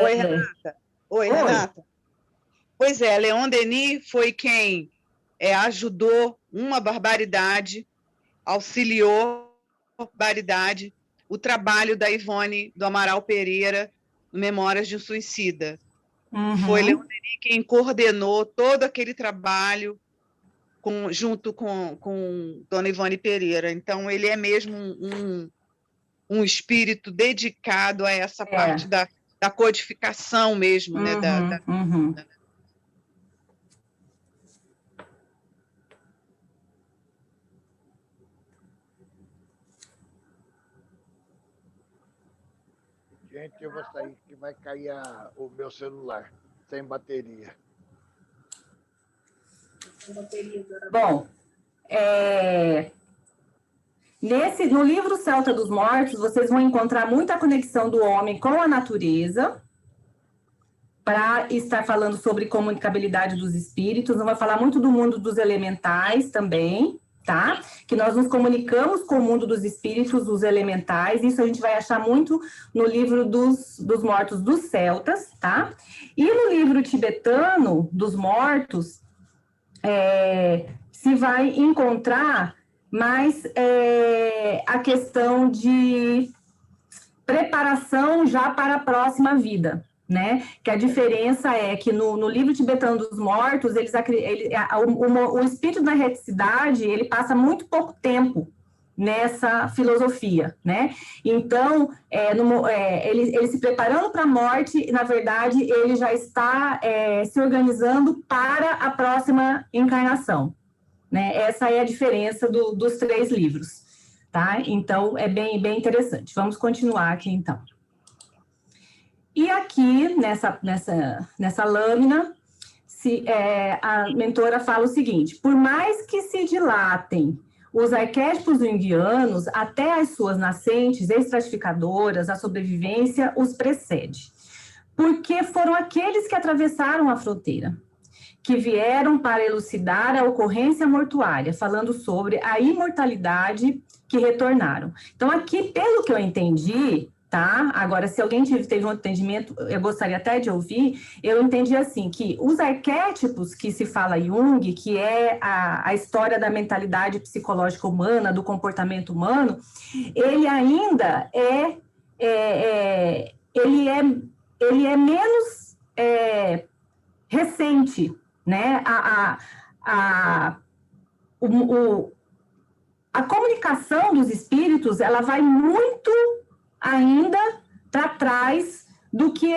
S6: Oi, Renata. Oi, Renata. Pois é, Leon Denis foi quem ajudou uma barbaridade, auxiliou barbaridade o trabalho da Ivone do Amaral Pereira no Memórias de um Suicida. Foi Leon Denis quem coordenou todo aquele trabalho junto com Dona Ivone Pereira. Então, ele é mesmo um espírito dedicado a essa parte da codificação mesmo, né?
S8: Gente, eu vou sair que vai cair o meu celular, sem bateria.
S2: Bom, no livro Celta dos Mortos, vocês vão encontrar muita conexão do homem com a natureza, para estar falando sobre comunicabilidade dos espíritos. Não vai falar muito do mundo dos elementais também, tá? Que nós nos comunicamos com o mundo dos espíritos, dos elementais. Isso a gente vai achar muito no livro dos mortos dos celtas, tá? E no livro tibetano dos mortos, se vai encontrar mais a questão de preparação já para a próxima vida, né? Que a diferença é que no livro tibetano dos mortos, o espírito da reticidade, ele passa muito pouco tempo nessa filosofia, né? Então, ele se preparando para a morte, na verdade, ele já está se organizando para a próxima encarnação, né? Essa é a diferença dos 3 livros, tá? Então, é bem interessante. Vamos continuar aqui, então. E aqui, nessa lâmina, a mentora fala o seguinte: por mais que se dilatem os arquétipos junguianos até as suas nascentes estratificadoras, a sobrevivência os precede. Porque foram aqueles que atravessaram a fronteira, que vieram para elucidar a ocorrência mortuária, falando sobre a imortalidade que retornaram. Então, aqui, pelo que eu entendi, tá? Agora, se alguém teve um entendimento, eu gostaria até de ouvir, eu entendi assim, que os arquétipos que se fala Jung, que é a história da mentalidade psicológica humana, do comportamento humano, ele ainda ele é menos recente, né? A comunicação dos espíritos, ela vai muito ainda para trás do que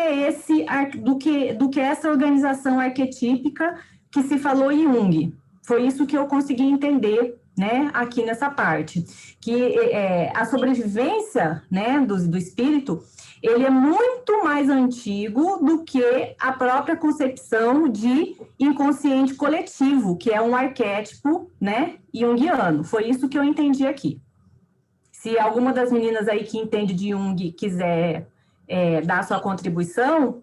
S2: essa organização arquetípica que se falou em Jung. Foi isso que eu consegui entender, né, aqui nessa parte, que a sobrevivência, né, do espírito, ele é muito mais antigo do que a própria concepção de inconsciente coletivo, que é um arquétipo, né, junguiano. Foi isso que eu entendi aqui. Se alguma das meninas aí que entende de Jung quiser dar sua contribuição.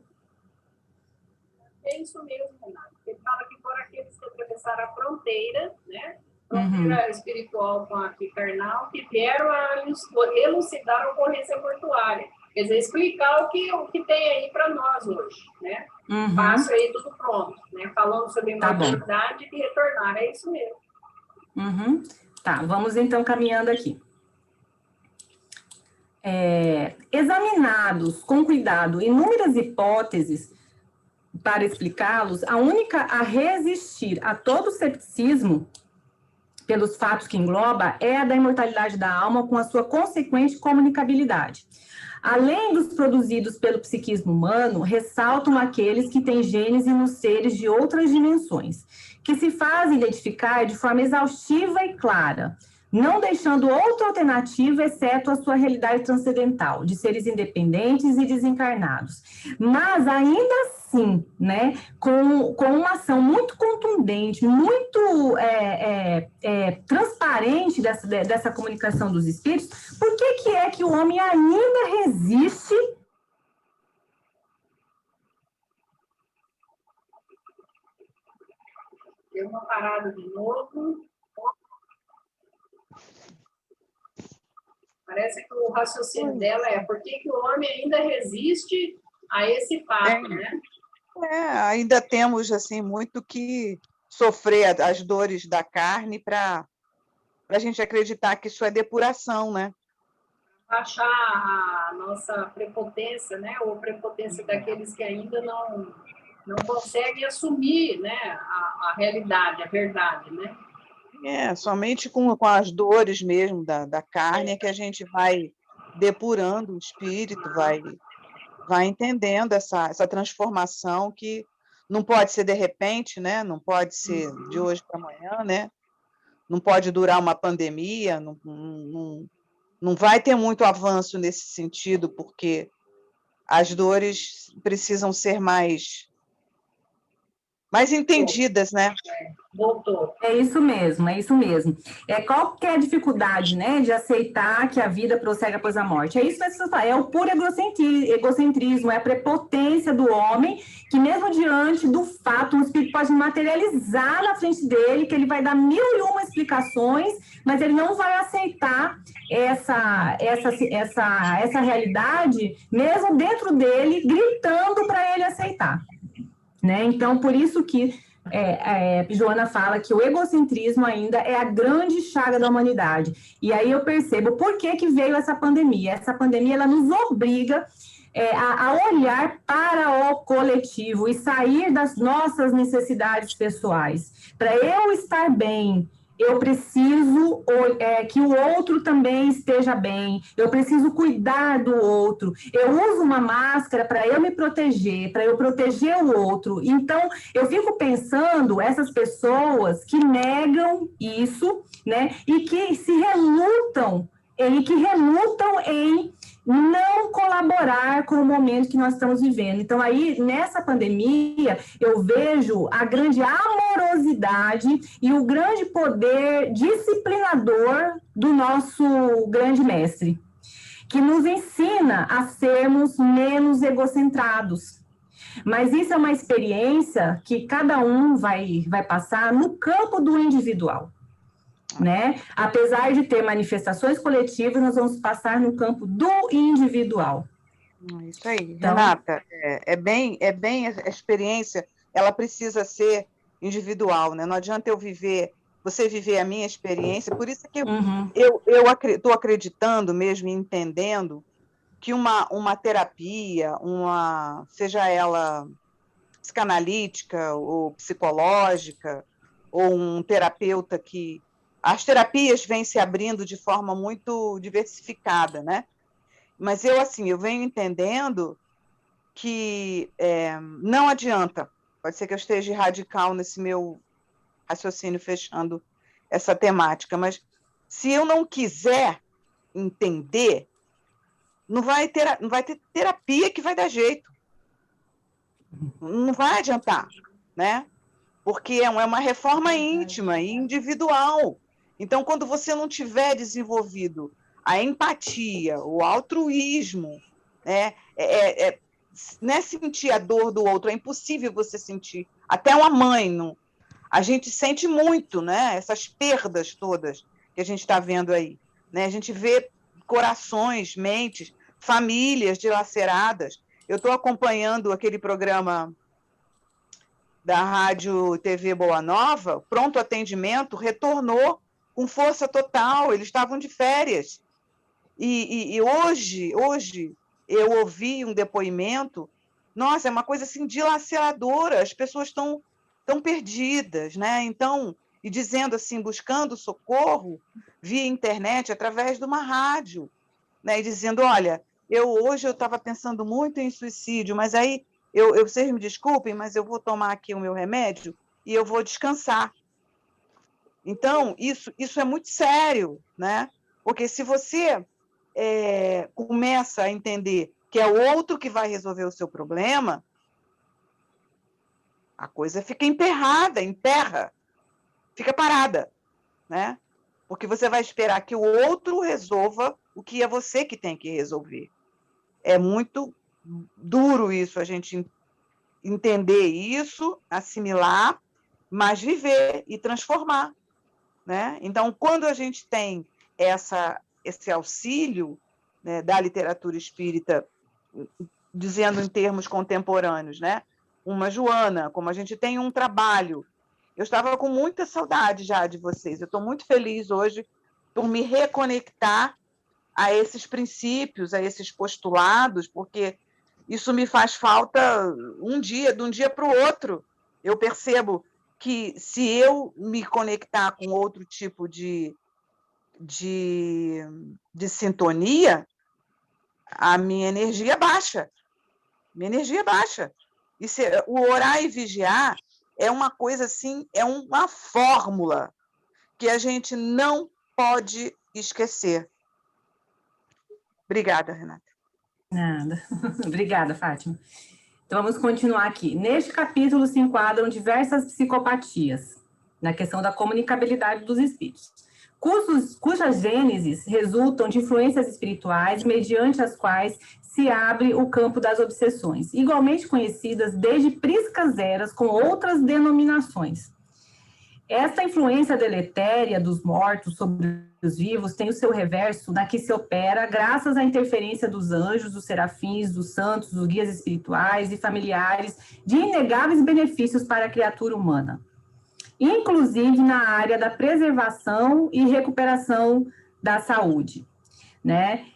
S1: É isso mesmo, Renata. Ele fala que foram aqueles que atravessaram a fronteira, né? Fronteira espiritual com a carnal, que vieram a elucidar a ocorrência mortuária. Quer dizer, explicar o que tem aí para nós hoje, né? Passo aí tudo pronto, né? Falando sobre mortalidade e retornar, é isso mesmo.
S2: Tá, vamos então caminhando aqui. Examinados com cuidado inúmeras hipóteses para explicá-los, a única a resistir a todo cepticismo pelos fatos que engloba é a da imortalidade da alma com a sua consequente comunicabilidade. Além dos produzidos pelo psiquismo humano, ressaltam aqueles que têm gênese nos seres de outras dimensões, que se fazem identificar de forma exaustiva e clara, não deixando outra alternativa exceto a sua realidade transcendental, de seres independentes e desencarnados. Mas ainda assim, né, com uma ação muito contundente, muito transparente dessa comunicação dos espíritos, por que é que o homem ainda resiste?
S1: Deu uma parada de novo. Parece que o raciocínio dela é por que o homem ainda resiste a esse fato, né?
S6: Ainda temos assim muito que sofrer as dores da carne para a gente acreditar que isso é depuração, né?
S1: Baixar a nossa prepotência, né? Ou prepotência daqueles que ainda não conseguem assumir, né? A realidade, a verdade, né?
S6: Somente com as dores mesmo da carne é que a gente vai depurando o espírito, vai entendendo essa transformação que não pode ser de repente, né? Não pode ser de hoje para amanhã, né? Não pode durar uma pandemia, não vai ter muito avanço nesse sentido, porque as dores precisam ser mais entendidas, né?
S1: Voltou.
S2: É isso mesmo, é isso mesmo. Qual que é a dificuldade, né, de aceitar que a vida prossegue após a morte? É isso que você fala, é o puro egocentrismo, é a prepotência do homem, que mesmo diante do fato, um espírito pode materializar na frente dele, que ele vai dar 1001 explicações, mas ele não vai aceitar essa realidade, mesmo dentro dele, gritando para ele aceitar. Né? Então, por isso que Joana fala que o egocentrismo ainda é a grande chaga da humanidade. E aí eu percebo por que veio essa pandemia. Essa pandemia, ela nos obriga a olhar para o coletivo e sair das nossas necessidades pessoais. Para eu estar bem, eu preciso que o outro também esteja bem, eu preciso cuidar do outro, eu uso uma máscara para eu me proteger, para eu proteger o outro. Então, eu fico pensando essas pessoas que negam isso, né, e que se relutam em não colaborar com o momento que nós estamos vivendo. Então, aí, nessa pandemia, eu vejo a grande amorosidade e o grande poder disciplinador do nosso grande mestre, que nos ensina a sermos menos egocentrados. Mas isso é uma experiência que cada um vai passar no campo do individual. Né? Apesar de ter manifestações coletivas, nós vamos passar no campo do individual.
S6: Isso aí, então, Renata, é bem a experiência, ela precisa ser individual, né? Não adianta você viver a minha experiência, por isso que eu estou acreditando mesmo e entendendo que uma terapia, seja ela psicanalítica ou psicológica, ou um terapeuta que as terapias vêm se abrindo de forma muito diversificada, né? Mas eu venho entendendo que não adianta, pode ser que eu esteja radical nesse meu raciocínio fechando essa temática, mas se eu não quiser entender, não vai ter terapia que vai dar jeito. Não vai adiantar, né? Porque é uma reforma íntima e individual. Então, quando você não tiver desenvolvido a empatia, o altruísmo, né, sentir a dor do outro, é impossível você sentir. Até uma mãe, a gente sente muito, né, essas perdas todas que a gente está vendo aí. Né? A gente vê corações, mentes, famílias dilaceradas. Eu estou acompanhando aquele programa da Rádio TV Boa Nova, Pronto Atendimento, retornou com força total, eles estavam de férias. E hoje eu ouvi um depoimento, nossa, é uma coisa assim dilaceradora, as pessoas estão perdidas, né? Então, e dizendo assim, buscando socorro via internet, através de uma rádio, né? E dizendo, olha, hoje eu estava pensando muito em suicídio, mas aí vocês me desculpem, mas eu vou tomar aqui o meu remédio e eu vou descansar. Então, isso é muito sério, né? Porque se você começa a entender que é o outro que vai resolver o seu problema, a coisa fica enterra, fica parada, né? Porque você vai esperar que o outro resolva o que é você que tem que resolver. É muito duro isso, a gente entender isso, assimilar, mas viver e transformar, né? Então, quando a gente tem esse auxílio, né, da literatura espírita, dizendo em termos contemporâneos, né? Uma Joana, como a gente tem um trabalho. Eu estava com muita saudade já de vocês. Eu estou muito feliz hoje por me reconectar a esses princípios, a esses postulados, porque isso me faz falta de um dia para o outro. Eu percebo que se eu me conectar com outro tipo de sintonia, a minha energia baixa. E o orar e vigiar é uma coisa assim, é uma fórmula que a gente não pode esquecer. Obrigada, Renata.
S2: Nada. Obrigada, Fátima. Então, vamos continuar aqui. Neste capítulo se enquadram diversas psicopatias, na questão da comunicabilidade dos espíritos, cujas gêneses resultam de influências espirituais, mediante as quais se abre o campo das obsessões, igualmente conhecidas desde priscas eras com outras denominações. Esta influência deletéria dos mortos sobre os vivos tem o seu reverso na que se opera graças à interferência dos anjos, dos serafins, dos santos, dos guias espirituais e familiares de inegáveis benefícios para a criatura humana, inclusive na área da preservação e recuperação da saúde, né?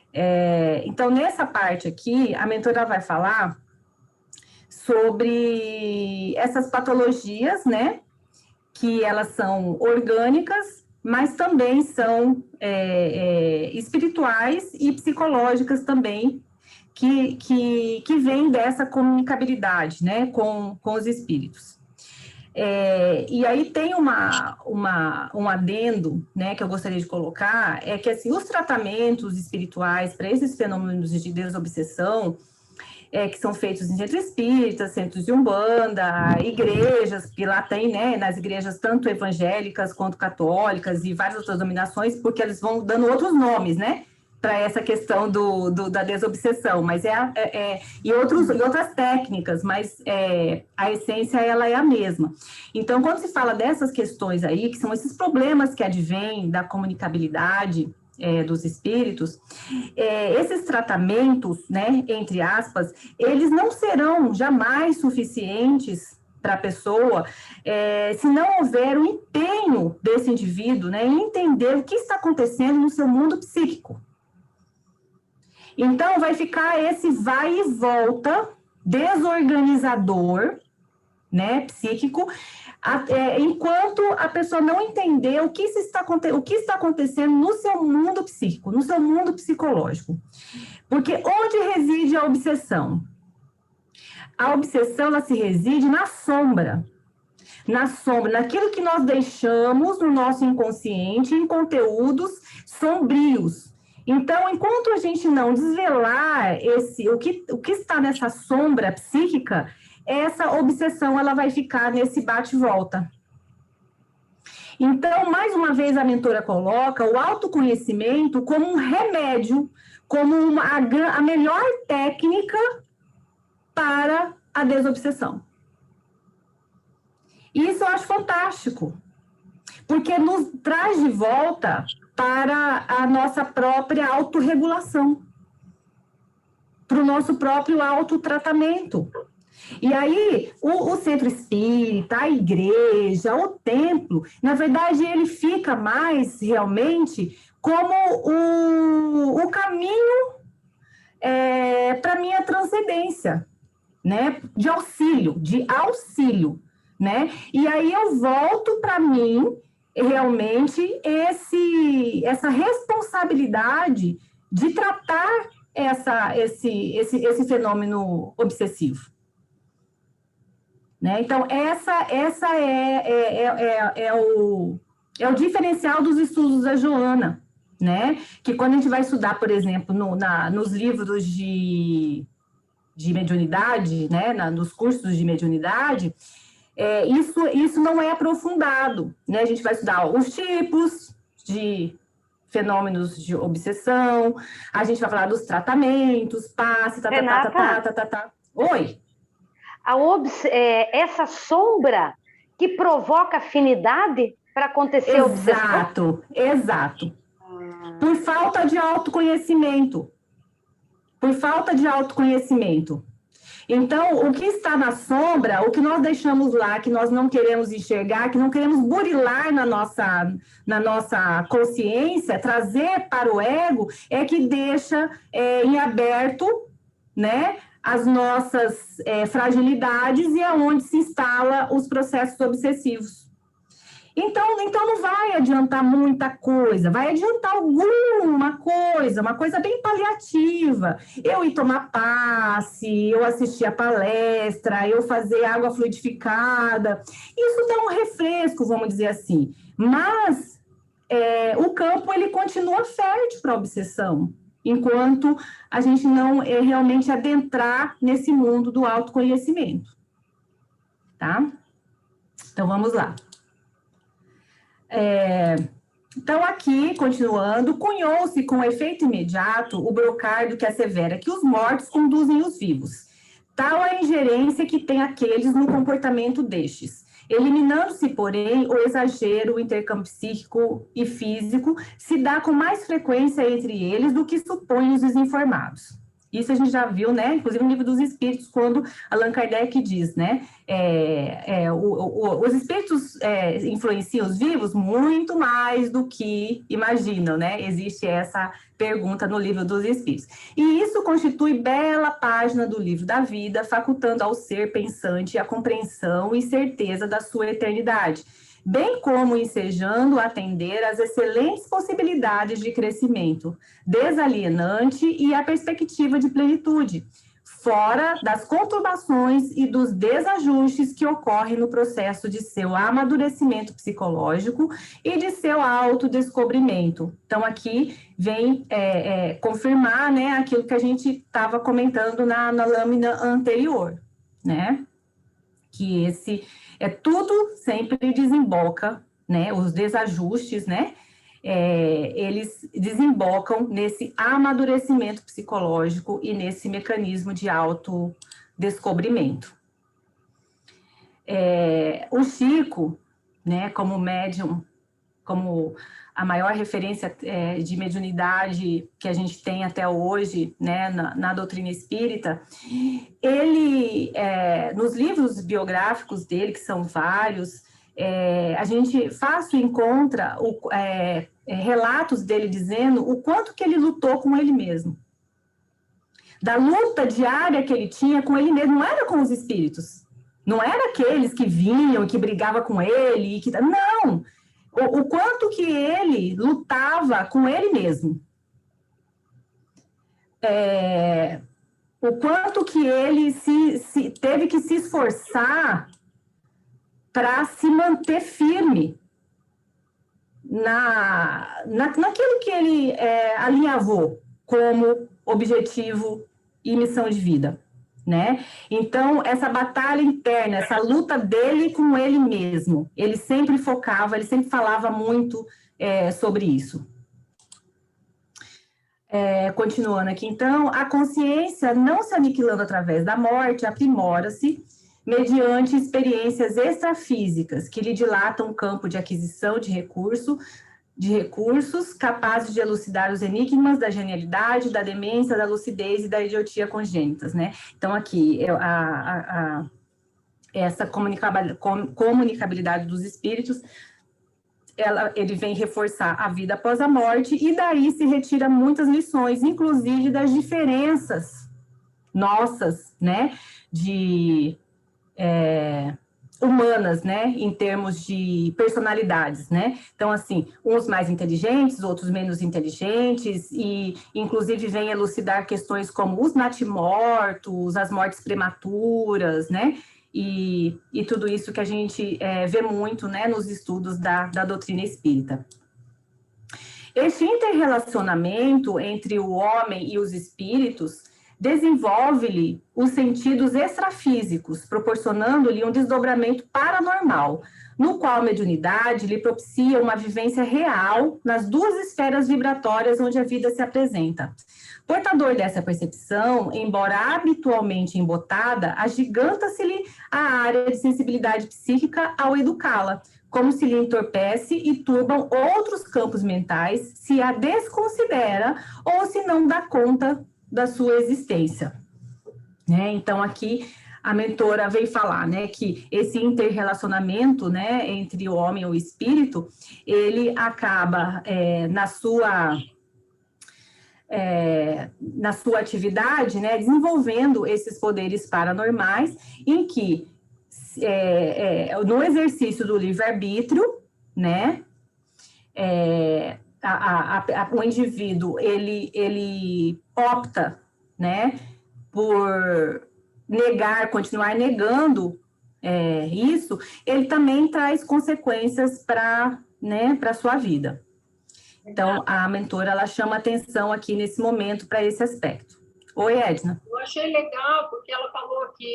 S2: Então, nessa parte aqui, a mentora vai falar sobre essas patologias, né? Que elas são orgânicas, mas também são espirituais e psicológicas também, que vêm dessa comunicabilidade, né, com os espíritos. E aí tem um adendo, né, que eu gostaria de colocar, é que assim, os tratamentos espirituais para esses fenômenos de desobsessão, que são feitos em centros espíritas, centros de umbanda, igrejas, que lá tem, né, nas igrejas tanto evangélicas quanto católicas e várias outras denominações, porque eles vão dando outros nomes, né, para essa questão da desobsessão, mas e outras técnicas, mas a essência ela é a mesma. Então, quando se fala dessas questões aí, que são esses problemas que advêm da comunicabilidade dos espíritos, esses tratamentos, né, entre aspas, eles não serão jamais suficientes para a pessoa, se não houver o empenho desse indivíduo, né, em entender o que está acontecendo no seu mundo psíquico. Então, vai ficar esse vai e volta desorganizador, né, psíquico, enquanto a pessoa não entender o que está acontecendo no seu mundo psíquico, no seu mundo psicológico. Porque onde reside a obsessão? A obsessão, ela se reside na sombra, naquilo que nós deixamos no nosso inconsciente em conteúdos sombrios. Então, enquanto a gente não desvelar o que está nessa sombra psíquica, essa obsessão ela vai ficar nesse bate-volta. Então, mais uma vez, a mentora coloca o autoconhecimento como um remédio, como a melhor técnica para a desobsessão. Isso eu acho fantástico, porque nos traz de volta para a nossa própria autorregulação, para o nosso próprio autotratamento. E aí, o centro espírita, a igreja, o templo, na verdade, ele fica mais realmente como o caminho para a minha transcendência, né? De auxílio, né? E aí eu volto para mim, realmente, essa responsabilidade de tratar esse fenômeno obsessivo. Né? Então, essa é É o diferencial dos estudos da Joana, né? Que quando a gente vai estudar, por exemplo, nos livros de mediunidade, né? Nos cursos de mediunidade, isso não é aprofundado, né? A gente vai estudar os tipos de fenômenos de obsessão, a gente vai falar dos tratamentos, passe, tá. Oi?
S5: Essa sombra que provoca afinidade para acontecer a obsessão?
S2: Exato. Por falta de autoconhecimento. Então, o que está na sombra, o que nós deixamos lá, que nós não queremos enxergar, que não queremos burilar na nossa consciência, trazer para o ego, é que deixa em aberto, né, as nossas fragilidades e aonde se instala os processos obsessivos. Então não vai adiantar muita coisa, vai adiantar alguma coisa, uma coisa bem paliativa. Eu ir tomar passe, eu assistir a palestra, eu fazer água fluidificada. Isso dá um refresco, vamos dizer assim. Mas o campo, ele continua fértil para a obsessão, enquanto a gente não realmente adentrar nesse mundo do autoconhecimento. Tá? Então, vamos lá. Então, aqui, continuando, cunhou-se com efeito imediato o brocardo que assevera que os mortos conduzem os vivos. Tal a ingerência que tem aqueles no comportamento destes. Eliminando-se, porém, o exagero, o intercâmbio psíquico e físico, se dá com mais frequência entre eles do que supõem os desinformados. Isso a gente já viu, né? Inclusive no Livro dos Espíritos, quando Allan Kardec diz, né? Os espíritos influenciam os vivos muito mais do que imaginam, né? Existe essa pergunta no Livro dos Espíritos. E isso constitui bela página do Livro da Vida, facultando ao ser pensante a compreensão e certeza da sua eternidade, bem como ensejando atender às excelentes possibilidades de crescimento desalienante e a perspectiva de plenitude, fora das conturbações e dos desajustes que ocorrem no processo de seu amadurecimento psicológico e de seu autodescobrimento. Então, aqui vem confirmar, né, aquilo que a gente estava comentando na lâmina anterior, né? Que tudo sempre desemboca, né? Os desajustes, né? Eles desembocam nesse amadurecimento psicológico e nesse mecanismo de autodescobrimento. O Chico, né, como médium, como a maior referência de mediunidade que a gente tem até hoje, né, na doutrina espírita, ele, nos livros biográficos dele, que são vários, a gente fácil encontra relatos dele dizendo o quanto que ele lutou com ele mesmo. Da luta diária que ele tinha com ele mesmo, não era com os espíritos, não era aqueles que vinham, que brigavam com ele, não! O quanto que ele lutava com ele mesmo. O quanto que ele teve que se esforçar para se manter firme naquilo que ele alinhavou como objetivo e missão de vida, né? Então, essa batalha interna, essa luta dele com ele mesmo, ele sempre focava, ele sempre falava muito sobre isso. Continuando aqui, então, a consciência, não se aniquilando através da morte, aprimora-se mediante experiências extrafísicas que lhe dilatam o campo de aquisição de recursos capazes de elucidar os enigmas da genialidade, da demência, da lucidez e da idiotia congênitas, né? Então, aqui, essa comunicabilidade dos espíritos, ele vem reforçar a vida após a morte, e daí se retira muitas lições, inclusive das diferenças nossas, né, humanas, né, em termos de personalidades, né? Então, assim, uns mais inteligentes, outros menos inteligentes, e inclusive vem elucidar questões como os natimortos, as mortes prematuras, né? e tudo isso que a gente vê muito, né, nos estudos da doutrina espírita. Esse interrelacionamento entre o homem e os espíritos desenvolve-lhe os sentidos extrafísicos, proporcionando-lhe um desdobramento paranormal, no qual a mediunidade lhe propicia uma vivência real nas duas esferas vibratórias onde a vida se apresenta. Portador dessa percepção, embora habitualmente embotada, agiganta-se-lhe a área de sensibilidade psíquica ao educá-la, como se lhe entorpece e turbam outros campos mentais, se a desconsidera ou se não dá conta da sua existência. Né? Então, aqui a mentora veio falar, né, que esse interrelacionamento, né, entre o homem e o espírito, ele acaba na sua atividade, né, desenvolvendo esses poderes paranormais, em que no exercício do livre-arbítrio, né, o indivíduo, ele opta, né, por continuar negando isso, ele também traz consequências para, né, para a sua vida. Então, a mentora, ela chama atenção aqui nesse momento para esse aspecto. Oi, Edna.
S1: Eu achei legal, porque ela falou que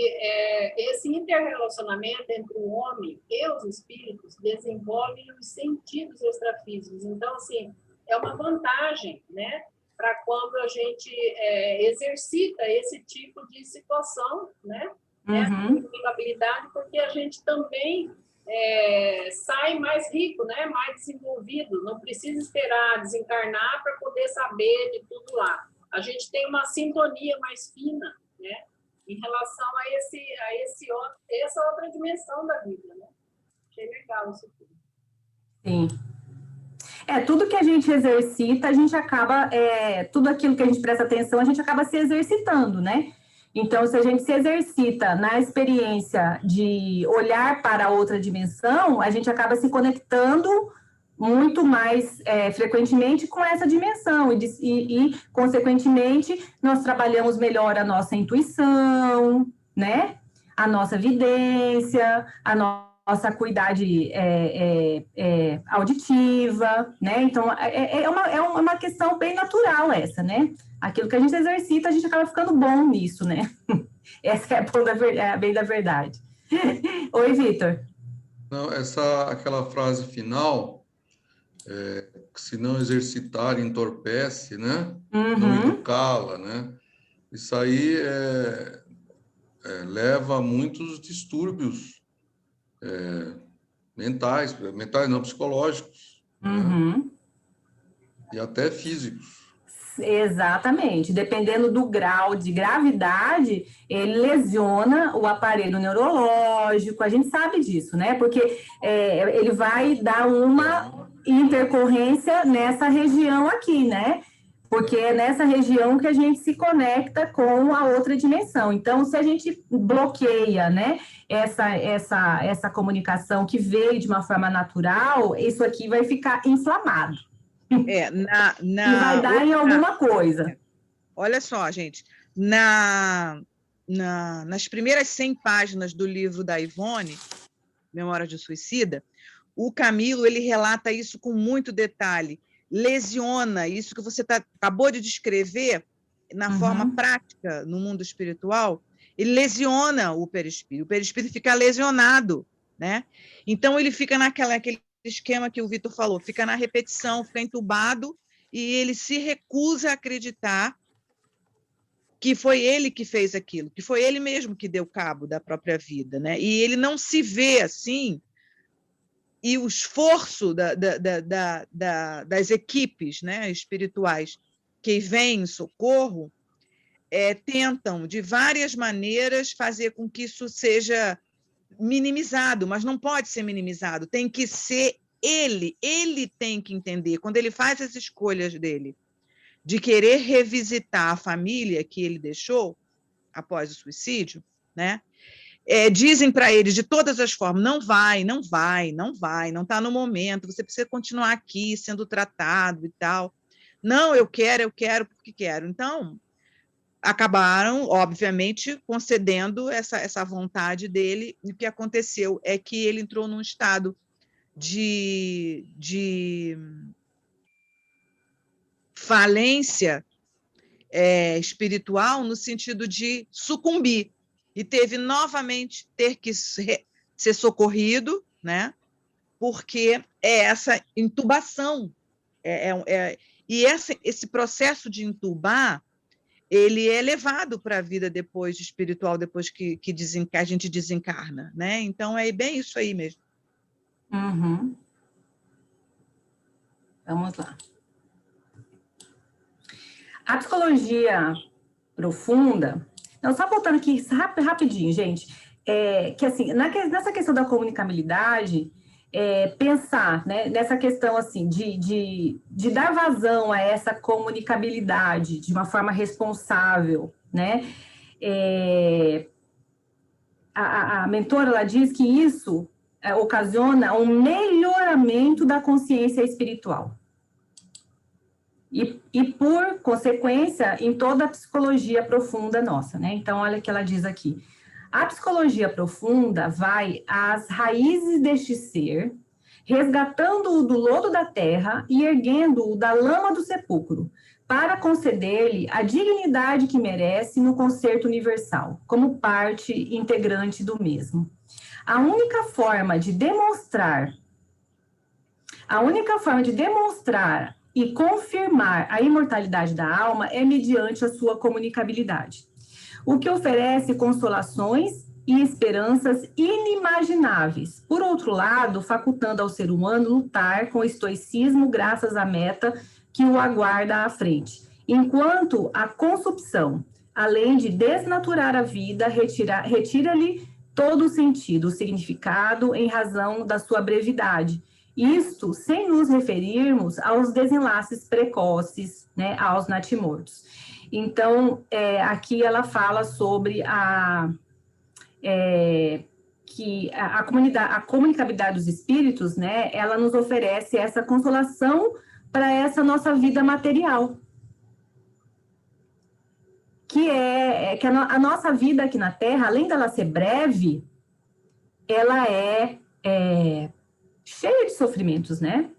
S1: esse interrelacionamento entre o homem e os espíritos desenvolve os sentidos extrafísicos. Então, assim, é uma vantagem, né, para quando a gente exercita esse tipo de situação, né, essa habilidade, porque a gente também sai mais rico, né, mais desenvolvido, não precisa esperar desencarnar para poder saber de tudo lá. A gente tem uma sintonia mais fina, né, em relação a essa outra dimensão da vida, né? Achei legal isso tudo.
S2: Sim. Tudo que a gente exercita, a gente acaba, tudo aquilo que a gente presta atenção, a gente acaba se exercitando, né? Então, se a gente se exercita na experiência de olhar para outra dimensão, a gente acaba se conectando muito mais frequentemente com essa dimensão e, consequentemente, nós trabalhamos melhor a nossa intuição, né? A nossa vidência, a nossa acuidade auditiva, né? Então, é uma questão bem natural essa, né? Aquilo que a gente exercita, a gente acaba ficando bom nisso, né? Essa é bem da verdade. Oi, Vitor.
S4: Não, aquela frase final, que se não exercitar, entorpece, né? Não educá-la, né? Isso aí leva a muitos distúrbios mentais não, psicológicos, né? E até físicos.
S2: Exatamente. Dependendo do grau de gravidade, ele lesiona o aparelho neurológico, a gente sabe disso, né? Porque ele vai dar uma intercorrência nessa região aqui, né? Porque é nessa região que a gente se conecta com a outra dimensão. Então, se a gente bloqueia, né, essa comunicação que veio de uma forma natural, isso aqui vai ficar inflamado. E vai dar em alguma coisa.
S6: Olha só, gente, nas primeiras 100 páginas do livro da Ivone, Memória de Suicida, o Camilo, ele relata isso com muito detalhe, lesiona isso que você acabou de descrever na forma prática no mundo espiritual, ele lesiona o perispírito fica lesionado, né? Então, ele fica naquele esquema que o Vitor falou, fica na repetição, fica entubado, e ele se recusa a acreditar que foi ele que fez aquilo, que foi ele mesmo que deu cabo da própria vida, né? E ele não se vê assim, e o esforço das equipes, né, espirituais que vêm em socorro tentam, de várias maneiras, fazer com que isso seja minimizado, mas não pode ser minimizado, tem que ser ele tem que entender, quando ele faz as escolhas dele, de querer revisitar a família que ele deixou após o suicídio, né? Dizem para ele de todas as formas, não vai, não está no momento, você precisa continuar aqui sendo tratado e tal. Não, eu quero porque quero. Então, acabaram, obviamente, concedendo essa vontade dele, e o que aconteceu é que ele entrou num estado de falência espiritual, no sentido de sucumbir, e teve novamente ter que ser socorrido, né? Porque é essa intubação, e esse processo de intubar, ele é levado para a vida depois, espiritual, depois que a gente desencarna, né? Então, é bem isso aí mesmo.
S2: Uhum. Vamos lá. A psicologia profunda... Não, só voltando aqui rapidinho, gente, que assim, nessa questão da comunicabilidade, pensar, né, nessa questão assim, de dar vazão a essa comunicabilidade de uma forma responsável, né? A mentora, ela diz que isso ocasiona um melhoramento da consciência espiritual. E, por consequência, em toda a psicologia profunda nossa, né? Então, olha o que ela diz aqui. A psicologia profunda vai às raízes deste ser, resgatando-o do lodo da terra e erguendo-o da lama do sepulcro, para conceder-lhe a dignidade que merece no concerto universal, como parte integrante do mesmo. A única forma de demonstrar e confirmar a imortalidade da alma é mediante a sua comunicabilidade, o que oferece consolações e esperanças inimagináveis. Por outro lado, facultando ao ser humano lutar com estoicismo graças à meta que o aguarda à frente, enquanto a consumpção, além de desnaturar a vida, retira-lhe todo o sentido, o significado em razão da sua brevidade. Isto sem nos referirmos aos desenlaces precoces, né, aos natimortos. Então, aqui ela fala sobre que a comunicabilidade dos espíritos, né, ela nos oferece essa consolação para essa nossa vida material. Que a nossa vida aqui na Terra, além dela ser breve, ela é cheia de sofrimentos, né?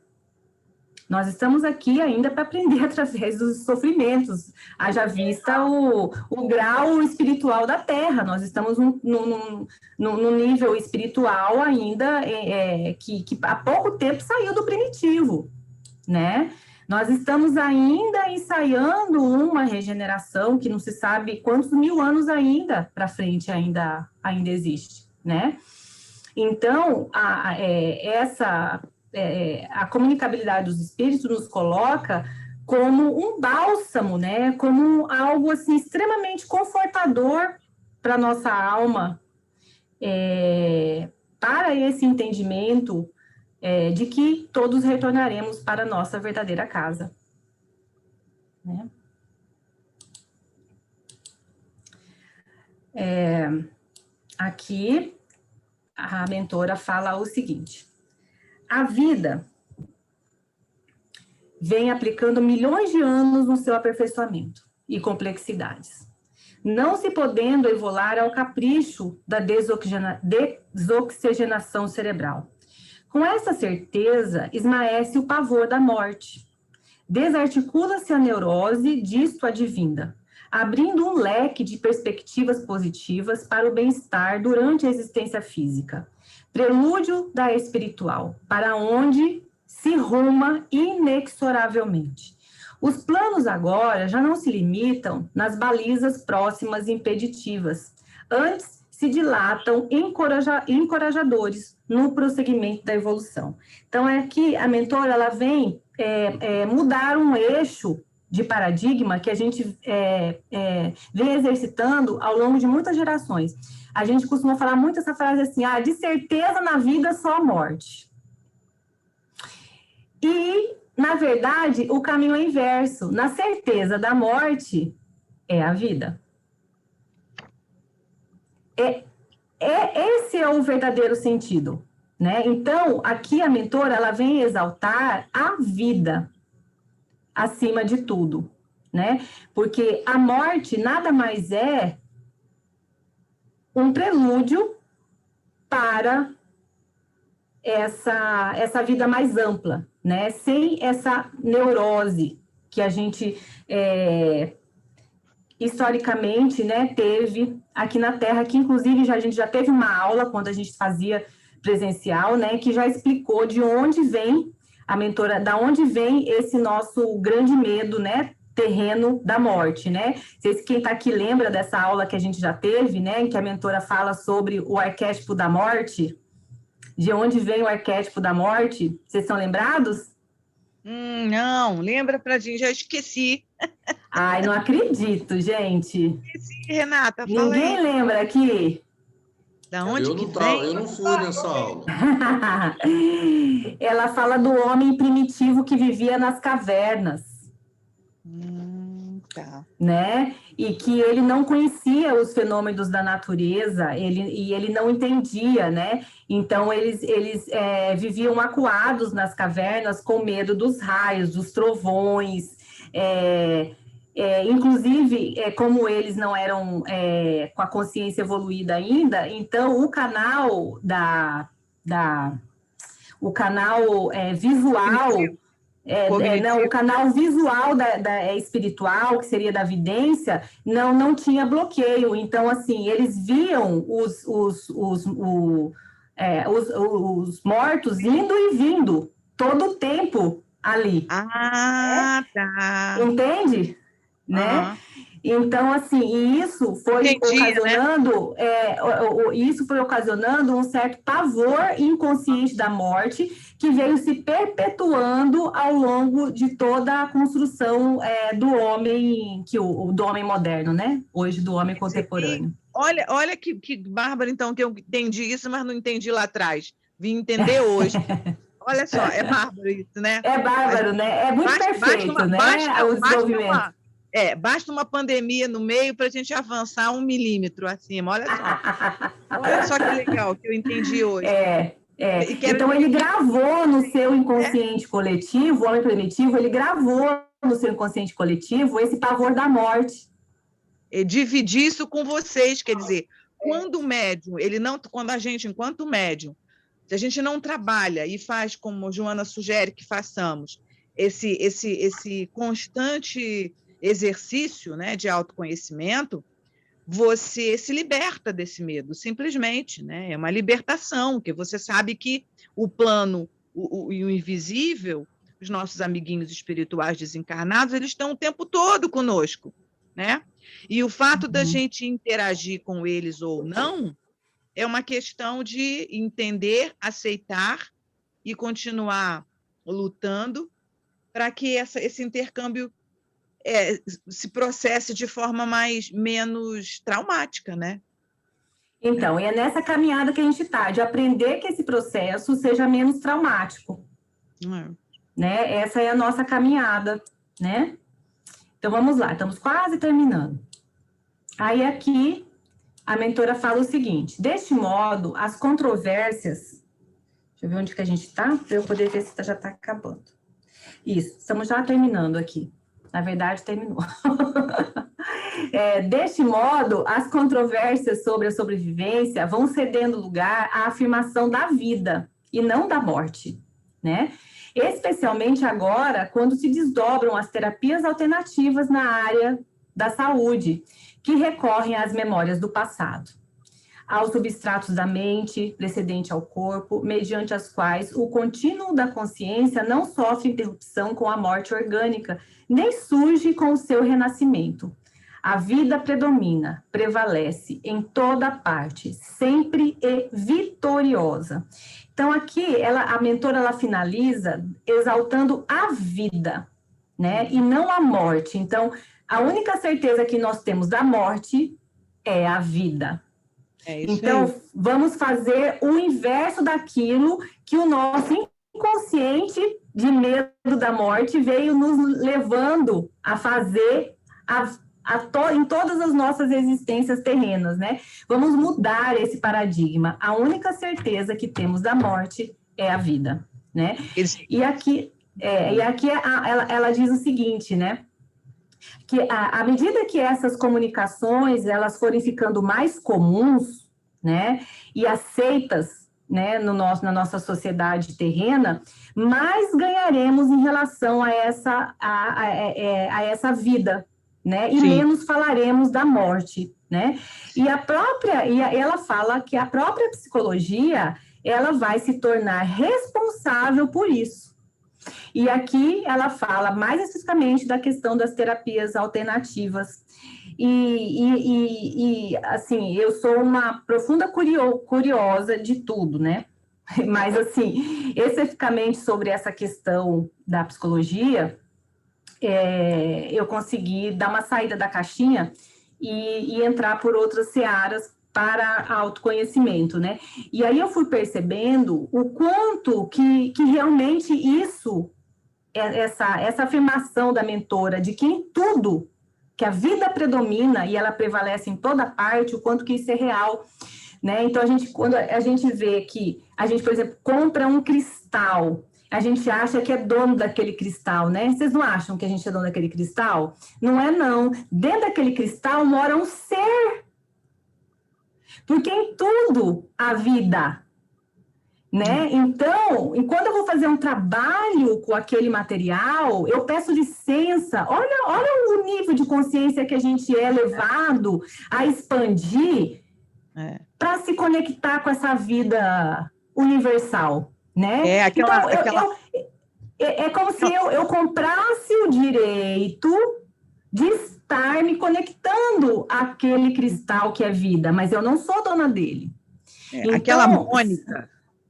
S2: Nós estamos aqui ainda para aprender através dos sofrimentos, haja vista o grau espiritual da Terra. Nós estamos num nível espiritual ainda que há pouco tempo saiu do primitivo, né? Nós estamos ainda ensaiando uma regeneração que não se sabe quantos mil anos ainda para frente ainda existe, né? Então, a comunicabilidade dos espíritos nos coloca como um bálsamo, né? Como algo assim, extremamente confortador para a nossa alma, para esse entendimento de que todos retornaremos para a nossa verdadeira casa. Né? Aqui, a mentora fala o seguinte: a vida vem aplicando milhões de anos no seu aperfeiçoamento e complexidades, não se podendo evolar ao capricho da desoxigenação cerebral. Com essa certeza, esmaece o pavor da morte. Desarticula-se a neurose disto advinda, abrindo um leque de perspectivas positivas para o bem-estar durante a existência física. Prelúdio da espiritual, para onde se ruma inexoravelmente. Os planos agora já não se limitam nas balizas próximas e impeditivas, antes se dilatam encorajadores no prosseguimento da evolução. Então, aqui a mentora ela vem mudar um eixo de paradigma que a gente vem exercitando ao longo de muitas gerações. A gente costuma falar muito essa frase assim, de certeza na vida só a morte. E, na verdade, o caminho é inverso. Na certeza da morte é a vida. Esse é o verdadeiro sentido, né? Então, aqui a mentora, ela vem exaltar a vida acima de tudo, né? Porque a morte nada mais é um prelúdio para essa vida mais ampla, né? Sem essa neurose que a gente historicamente, né, teve aqui na Terra, que inclusive a gente já teve uma aula quando a gente fazia presencial, né, que já explicou de onde vem a mentora, da onde vem esse nosso grande medo, né, terreno da morte, né? Não sei se quem está aqui lembra dessa aula que a gente já teve, né, em que a mentora fala sobre o arquétipo da morte, de onde vem o arquétipo da morte. Vocês estão lembrados?
S6: Não, lembra pra gente, já esqueci.
S2: Ai, não acredito, gente.
S6: Esqueci, Renata, fala
S2: Ninguém
S6: aí.
S2: lembra aqui?
S6: Da onde
S4: Eu
S6: que
S4: não
S6: vem?
S4: eu não fui nessa aula.
S2: Ela fala do homem primitivo que vivia nas cavernas,
S6: Tá.
S2: né? E que ele não conhecia os fenômenos da natureza, ele não entendia, né? Então, eles viviam acuados nas cavernas com medo dos raios, dos trovões, inclusive, como eles não eram com a consciência evoluída ainda, então o canal o canal visual, o canal visual espiritual, que seria da vidência, não tinha bloqueio. Então, assim, eles viam os mortos indo e vindo todo o tempo ali.
S6: Ah, tá.
S2: Entende? Né? Então, assim, e isso foi ocasionando, isso foi ocasionando um certo pavor inconsciente da morte que veio se perpetuando ao longo de toda a construção do homem, do homem moderno, né? Hoje, do homem contemporâneo.
S6: Olha que bárbaro, então, que eu entendi isso, mas não entendi lá atrás. Vim entender hoje. Olha só, é bárbaro isso, né?
S2: É bárbaro, né? É muito perfeito, né? O desenvolvimento.
S6: Basta uma pandemia no meio para a gente avançar 1 milímetro acima. Olha só. Olha só que legal que eu entendi hoje.
S2: Então, ele gravou no seu inconsciente coletivo, o homem primitivo, ele gravou no seu inconsciente coletivo esse pavor da morte.
S6: Dividir isso com vocês, quer dizer, quando o médium, quando a gente, enquanto médium, se a gente não trabalha e faz como a Joana sugere que façamos, esse constante exercício, né, de autoconhecimento, você se liberta desse medo, simplesmente, né? É uma libertação, que você sabe que o plano e o invisível, os nossos amiguinhos espirituais desencarnados, eles estão o tempo todo conosco, né? E o fato da gente interagir com eles ou não é uma questão de entender, aceitar e continuar lutando para que esse intercâmbio se processe de forma menos traumática, né?
S2: Então, e é nessa caminhada que a gente está, de aprender que esse processo seja menos traumático. Né? Essa é a nossa caminhada, né? Então, vamos lá, estamos quase terminando. Aí, aqui, a mentora fala o seguinte: deste modo, as controvérsias... Deixa eu ver onde que a gente está, para eu poder ver se já está acabando. Isso, estamos já terminando aqui. Na verdade, terminou. Deste modo, as controvérsias sobre a sobrevivência vão cedendo lugar à afirmação da vida e não da morte, né? Especialmente agora, quando se desdobram as terapias alternativas na área da saúde, que recorrem às memórias do passado, aos substratos da mente, precedente ao corpo, mediante as quais o contínuo da consciência não sofre interrupção com a morte orgânica, nem surge com o seu renascimento. A vida predomina, prevalece em toda parte, sempre e vitoriosa. Então, aqui, a mentora, ela finaliza exaltando a vida, né? E não a morte. Então, a única certeza que nós temos da morte é a vida. Então, vamos fazer o inverso daquilo que o nosso inconsciente de medo da morte veio nos levando a fazer em todas as nossas existências terrenas, né? Vamos mudar esse paradigma. A única certeza que temos da morte é a vida, né? E aqui ela diz o seguinte, né? que à medida que essas comunicações elas forem ficando mais comuns, né, e aceitas, né, na nossa sociedade terrena, mais ganharemos em relação a essa vida, né, e
S6: Sim.
S2: menos falaremos da morte, né? E ela fala que a própria psicologia ela vai se tornar responsável por isso. E aqui ela fala mais especificamente da questão das terapias alternativas. Assim, eu sou uma profunda curiosa de tudo, né? Mas, assim, especificamente sobre essa questão da psicologia, eu consegui dar uma saída da caixinha e entrar por outras searas para autoconhecimento, né? E aí eu fui percebendo o quanto que realmente isso, essa afirmação da mentora de que em tudo, que a vida predomina e ela prevalece em toda parte, o quanto que isso é real, né? Então, quando a gente vê que a gente, por exemplo, compra um cristal, a gente acha que é dono daquele cristal, né? Vocês não acham que a gente é dono daquele cristal? Não é, não. Dentro daquele cristal mora um ser. Porque em tudo há vida, né? Então, enquanto eu vou fazer um trabalho com aquele material, eu peço licença. Olha o nível de consciência que a gente é levado a expandir para se conectar com essa vida universal, né? É como se eu comprasse o direito de estar me conectando àquele cristal que é vida, mas eu não sou dona dele.
S6: Então, aquela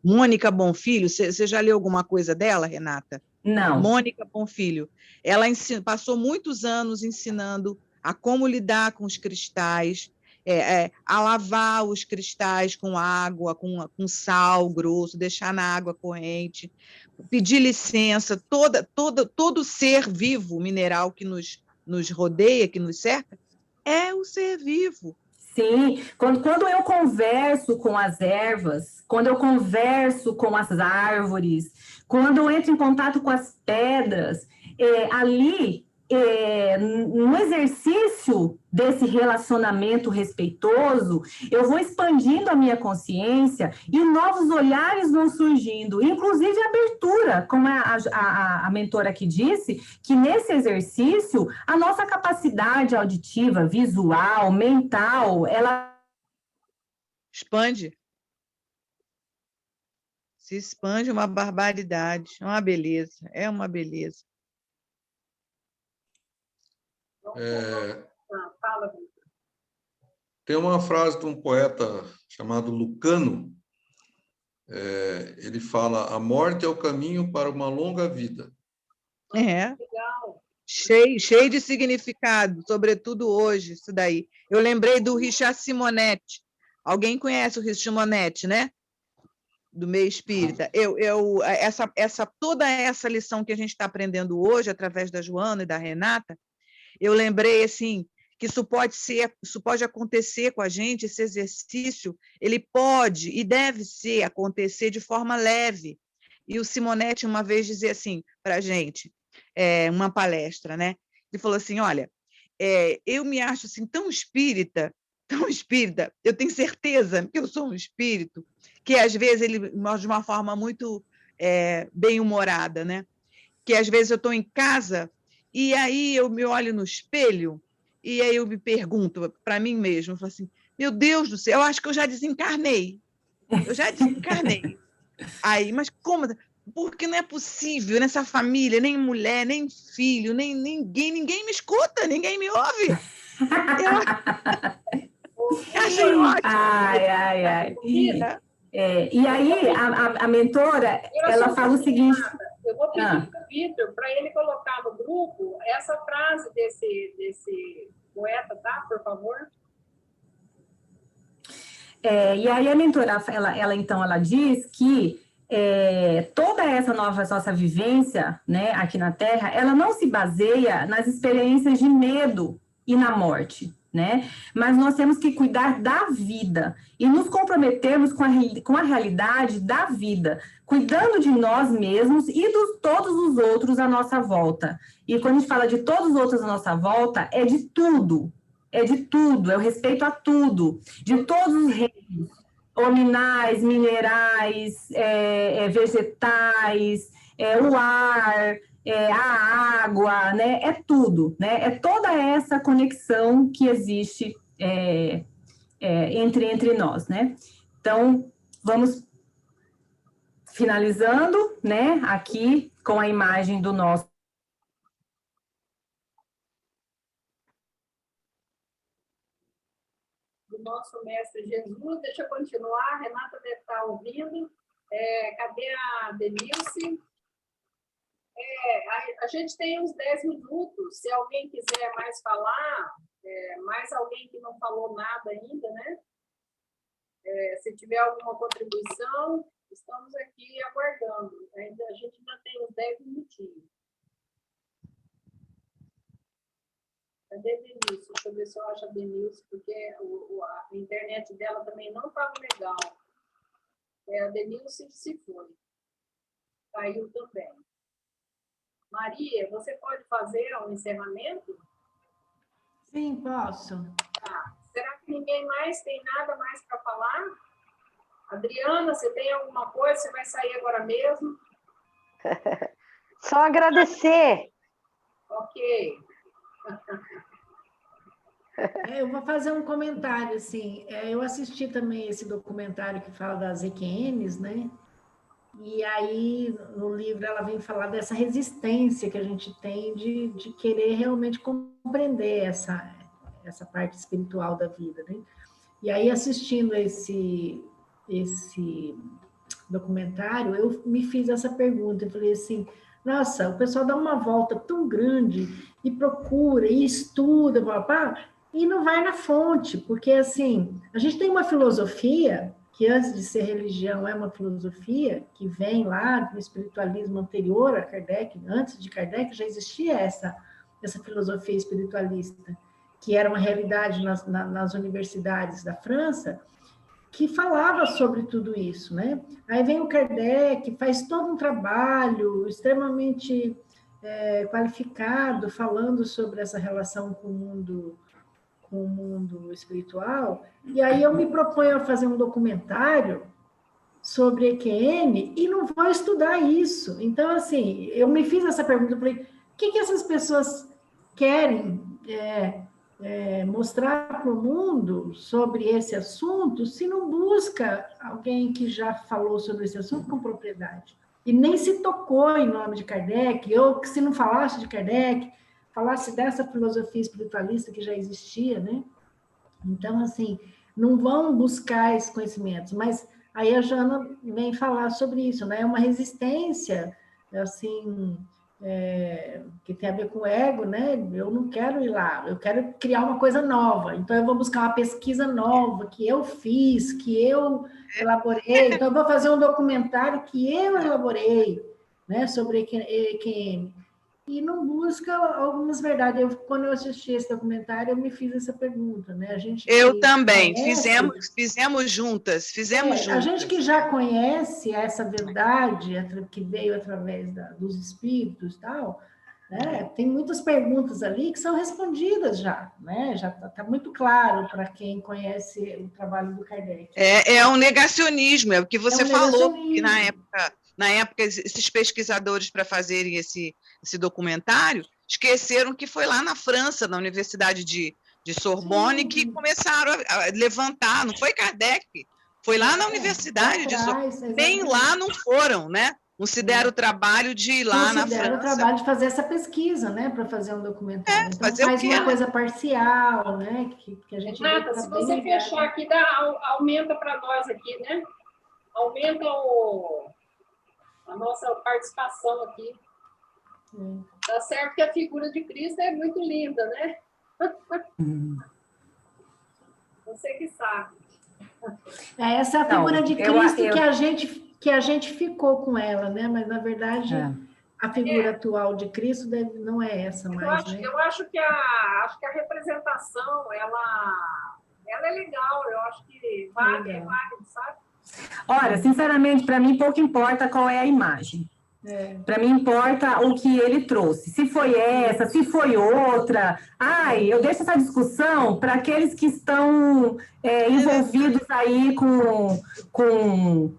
S6: Mônica Bonfilho, você já leu alguma coisa dela, Renata?
S2: Não.
S6: Mônica Bonfilho. Ela passou muitos anos ensinando a como lidar com os cristais, a lavar os cristais com água, com sal grosso, deixar na água corrente, pedir licença. Todo ser vivo, mineral que nos rodeia, que nos cerca, é o ser vivo.
S2: Sim, quando eu converso com as ervas, quando eu converso com as árvores, quando eu entro em contato com as pedras, ali, no exercício desse relacionamento respeitoso, eu vou expandindo a minha consciência e novos olhares vão surgindo, inclusive a abertura, como a mentora aqui disse, que nesse exercício, a nossa capacidade auditiva, visual, mental, ela
S6: expande. Se expande uma barbaridade, uma beleza, é uma beleza.
S4: Tem uma frase de um poeta chamado Lucano, ele fala: a morte é o caminho para uma longa vida.
S6: Cheio de significado, sobretudo hoje, isso daí. Eu lembrei do Richard Simonetti. Alguém conhece o Richard Simonetti, né? Do meio espírita. Toda essa lição que a gente está aprendendo hoje, através da Joana e da Renata, eu lembrei, assim, que isso pode acontecer com a gente, esse exercício, ele pode e deve acontecer de forma leve. E o Simonetti, uma vez, dizia assim para a gente, uma palestra, né? Ele falou assim, olha, eu me acho assim, tão espírita, eu tenho certeza que eu sou um espírito, que às vezes ele, de uma forma muito bem-humorada, né? Que às vezes eu estou em casa e aí eu me olho no espelho e aí eu me pergunto para mim mesma, eu falo assim, meu Deus do céu, eu acho que eu já desencarnei. Aí, mas como? Porque não é possível nessa família, nem mulher, nem filho, nem ninguém me escuta, ninguém me ouve. Eu achei ótimo.
S2: Ai. E aí, a mentora, ela fala o seguinte...
S1: Eu vou pedir para o Vitor, para ele colocar no grupo essa frase desse poeta, tá? Por favor.
S2: E aí a mentora, ela diz que toda essa nossa vivência, né, aqui na Terra, ela não se baseia nas experiências de medo e na morte, né? Mas nós temos que cuidar da vida e nos comprometermos com a realidade da vida, cuidando de nós mesmos e de todos os outros à nossa volta. E quando a gente fala de todos os outros à nossa volta, é de tudo, é o respeito a tudo, de todos os reinos, hominais, minerais, vegetais, o ar, a água, né? É tudo, né? É toda essa conexão que existe entre nós, né? Então, vamos finalizando, né? Aqui com a imagem do nosso
S1: mestre Jesus. Deixa eu continuar, a Renata deve estar ouvindo. Cadê a Denilce? A gente tem uns 10 minutos, se alguém quiser mais falar, mais alguém que não falou nada ainda, né? Se tiver alguma contribuição, estamos aqui aguardando. A gente ainda tem uns 10 minutinhos. Cadê a Denilce? Deixa eu ver se eu acho a Denilce, porque a internet dela também não estava legal. A Denilce se foi. Caiu também. Maria, você pode fazer um encerramento?
S9: Sim, posso.
S1: Tá. Será que ninguém mais tem nada mais para falar? Adriana, você tem alguma coisa? Você vai sair agora mesmo?
S5: Só agradecer.
S1: Ok.
S9: Eu vou fazer um comentário, assim. Eu assisti também esse documentário que fala das EQNs, né? E aí, no livro, ela vem falar dessa resistência que a gente tem de querer realmente compreender essa parte espiritual da vida, né? E aí, assistindo esse documentário, eu me fiz essa pergunta. Eu falei assim, nossa, o pessoal dá uma volta tão grande e procura, e estuda, papá, e não vai na fonte, porque, assim, a gente tem uma filosofia que antes de ser religião é uma filosofia que vem lá do espiritualismo anterior a Kardec, antes de Kardec já existia essa filosofia espiritualista, que era uma realidade nas universidades da França, que falava sobre tudo isso, né? Aí vem o Kardec, faz todo um trabalho extremamente qualificado, falando sobre essa relação com o mundo espiritual, e aí eu me proponho a fazer um documentário sobre EQN e não vou estudar isso. Então, assim, eu me fiz essa pergunta, falei, o que essas pessoas querem mostrar para o mundo sobre esse assunto se não busca alguém que já falou sobre esse assunto com propriedade? E nem se tocou em nome de Kardec, ou que se não falasse de Kardec, falasse dessa filosofia espiritualista que já existia, né? Então, assim, não vão buscar esses conhecimentos, mas aí a Jana vem falar sobre isso, né? É uma resistência, assim, que tem a ver com o ego, né? Eu não quero ir lá, eu quero criar uma coisa nova, então eu vou buscar uma pesquisa nova que eu fiz, que eu elaborei, então eu vou fazer um documentário que eu elaborei, né? Sobre EQN. E não busca algumas verdades. Quando eu assisti esse documentário, eu me fiz essa pergunta, né?
S6: Eu também, fizemos juntas.
S9: A gente que já conhece essa verdade, que veio através dos espíritos e tal, né? Tem muitas perguntas ali que são respondidas já, né? Já está muito claro para quem conhece o trabalho do Kardec.
S6: É um negacionismo, é o que você falou, que na época, esses pesquisadores, para fazerem esse documentário, esqueceram que foi lá na França, na Universidade de Sorbonne, que começaram a levantar, não foi Kardec, foi lá na Universidade de Sorbonne, nem lá não foram, né? Não se deram o trabalho de ir lá na França.
S9: Não se deram o trabalho de fazer essa pesquisa, né? Para fazer um documentário. Então,
S6: fazer
S9: faz uma coisa parcial, né? Que a gente
S1: Renata, se você fechar aqui, aumenta para nós aqui, né? Aumenta a nossa participação aqui. Tá certo que a figura de Cristo é muito linda, né? Você que sabe.
S9: Essa é a figura de Cristo que a gente ficou com ela, né? Mas, na verdade, a figura atual de Cristo não é essa mais, né?
S1: Eu acho que a representação, ela é legal, eu acho que vale, sabe?
S2: Olha, sinceramente, para mim pouco importa qual é a imagem. Para mim importa o que ele trouxe. Se foi essa, se foi outra. Eu deixo essa discussão para aqueles que estão envolvidos aí com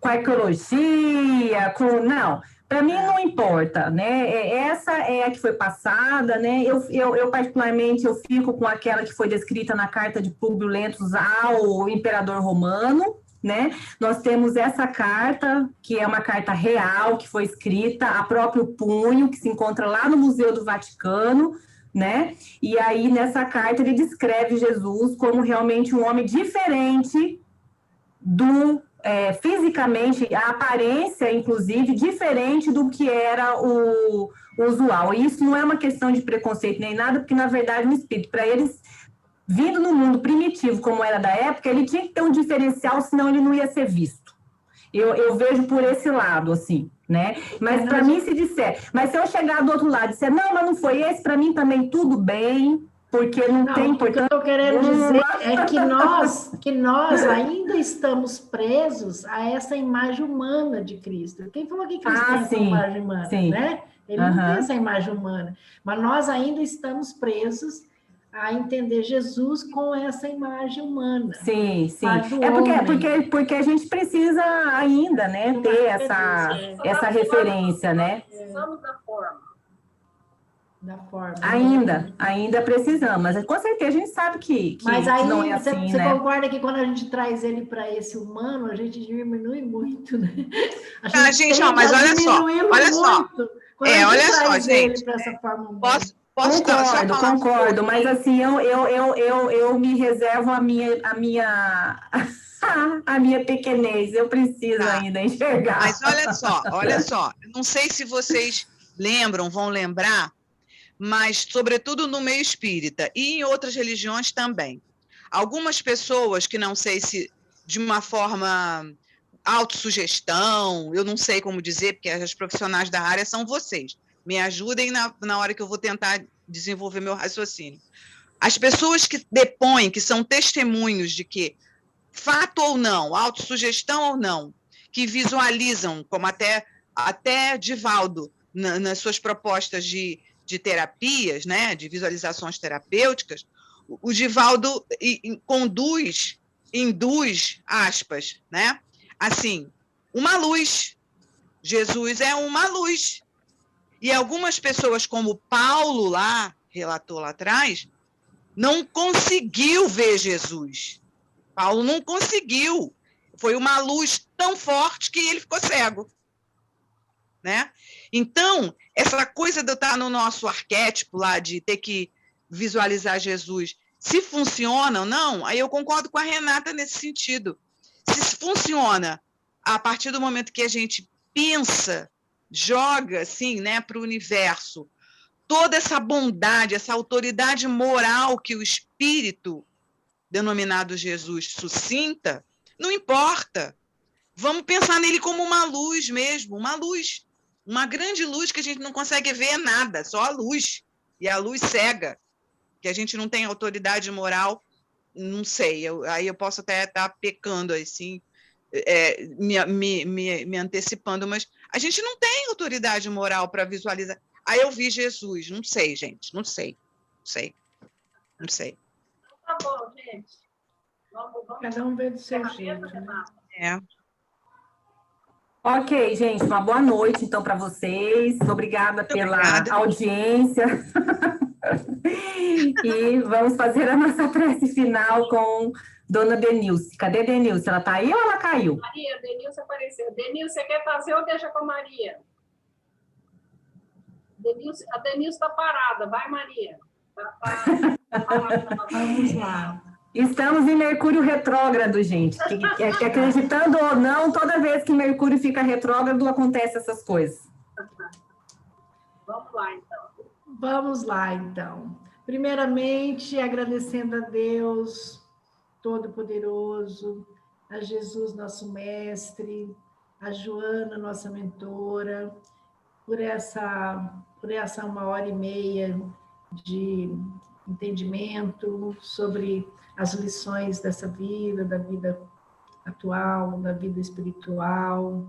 S2: arqueologia, Não, para mim não importa, né? Essa é a que foi passada, né? Eu particularmente, eu fico com aquela que foi descrita na carta de Públio Lentulus ao imperador romano, né? Nós temos essa carta, que é uma carta real, que foi escrita a próprio punho, que se encontra lá no Museu do Vaticano, né? E aí, nessa carta, ele descreve Jesus como realmente um homem diferente fisicamente, a aparência, inclusive, diferente do que era o usual. E isso não é uma questão de preconceito nem nada, porque, na verdade, no espírito, para eles, vindo no mundo primitivo, como era da época, ele tinha que ter um diferencial, senão ele não ia ser visto. Eu vejo por esse lado, assim, né? Mas para mim, se eu chegar do outro lado e disser, não, mas não foi esse, para mim também tudo bem, porque não tem importância.
S9: O que eu estou querendo dizer é que nós ainda estamos presos a essa imagem humana de Cristo. Quem falou que Cristo tem essa imagem humana, né? Ele não tem essa imagem humana, mas nós ainda estamos presos a entender Jesus com essa imagem humana.
S2: Sim. Porque a gente precisa ainda, né, ter essa referência, né?
S1: Precisamos da forma.
S2: Ainda precisamos, mas com certeza a gente sabe que
S9: mas aí,
S2: não é assim,
S9: você
S2: né?
S9: concorda que quando a gente traz ele para esse humano, a gente diminui muito, né?
S6: Mas olha só, gente.
S9: Para essa forma humana.
S2: Concordo, mas assim, eu me reservo a minha pequenez, eu preciso ainda enxergar.
S6: Mas olha só, não sei se vocês vão lembrar, mas sobretudo no meio espírita e em outras religiões também. Algumas pessoas que não sei se de uma forma autossugestão, eu não sei como dizer, porque as profissionais da área são vocês. Me ajudem na hora que eu vou tentar desenvolver meu raciocínio. As pessoas que depõem, que são testemunhos de que, fato ou não, autossugestão ou não, que visualizam, como até Divaldo, nas suas propostas de terapias, né, de visualizações terapêuticas, o Divaldo induz, aspas, né, assim, uma luz. Jesus é uma luz. E algumas pessoas, como Paulo relatou lá atrás, não conseguiu ver Jesus. Paulo não conseguiu. Foi uma luz tão forte que ele ficou cego. Né? Então, essa coisa de eu estar no nosso arquétipo lá, de ter que visualizar Jesus, se funciona ou não, aí eu concordo com a Renata nesse sentido. Se funciona a partir do momento que a gente pensa, joga assim, né, para o universo, toda essa bondade, essa autoridade moral que o Espírito, denominado Jesus, suscita, não importa. Vamos pensar nele como uma luz mesmo, uma luz. Uma grande luz que a gente não consegue ver nada, só a luz. E a luz cega, que a gente não tem autoridade moral, não sei, aí eu posso até estar pecando assim, me antecipando, mas a gente não tem autoridade moral para visualizar. Aí eu vi Jesus, não sei, gente, não sei.
S1: Tá bom, gente. Vamos
S9: cada um vê do seu jeito, né?
S2: Ok, gente, uma boa noite, então, para vocês. Obrigada pela audiência. E vamos fazer a nossa prece final com Dona Denilce. Cadê Denilce? Ela está aí ou ela caiu?
S1: Maria, Denilce apareceu. Denilce, você quer fazer ou deixa com a Maria? A Denilce está parada. Vai, Maria.
S9: Vamos lá.
S2: Estamos em Mercúrio retrógrado, gente. Que acreditando ou não, toda vez que Mercúrio fica retrógrado, acontece essas coisas.
S1: Vamos lá, então.
S9: Primeiramente, agradecendo a Deus Todo-Poderoso, a Jesus, nosso mestre, a Joana, nossa mentora, por essa 1h30 de entendimento sobre as lições dessa vida, da vida atual, da vida espiritual.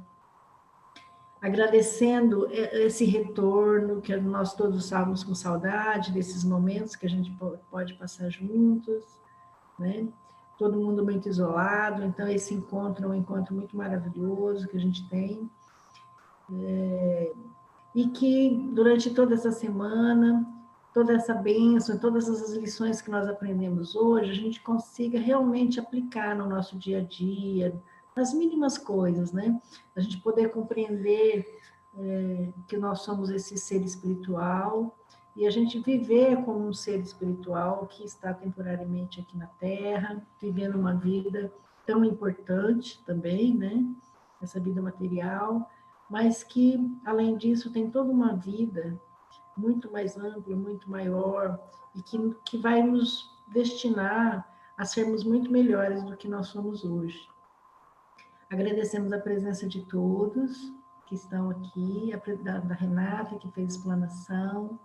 S9: Agradecendo esse retorno, que nós todos estávamos com saudade desses momentos que a gente pode passar juntos, né? Todo mundo muito isolado, então esse encontro é um encontro muito maravilhoso que a gente tem. E que durante toda essa semana, toda essa bênção, todas as lições que nós aprendemos hoje, a gente consiga realmente aplicar no nosso dia a dia, nas mínimas coisas, né? A gente poder compreender que nós somos esse ser espiritual e a gente viver como um ser espiritual que está temporariamente aqui na Terra, vivendo uma vida tão importante também, né? Essa vida material, mas que, além disso, tem toda uma vida muito mais ampla, muito maior, e que vai nos destinar a sermos muito melhores do que nós somos hoje. Agradecemos a presença de todos que estão aqui, da Renata, que fez explanação,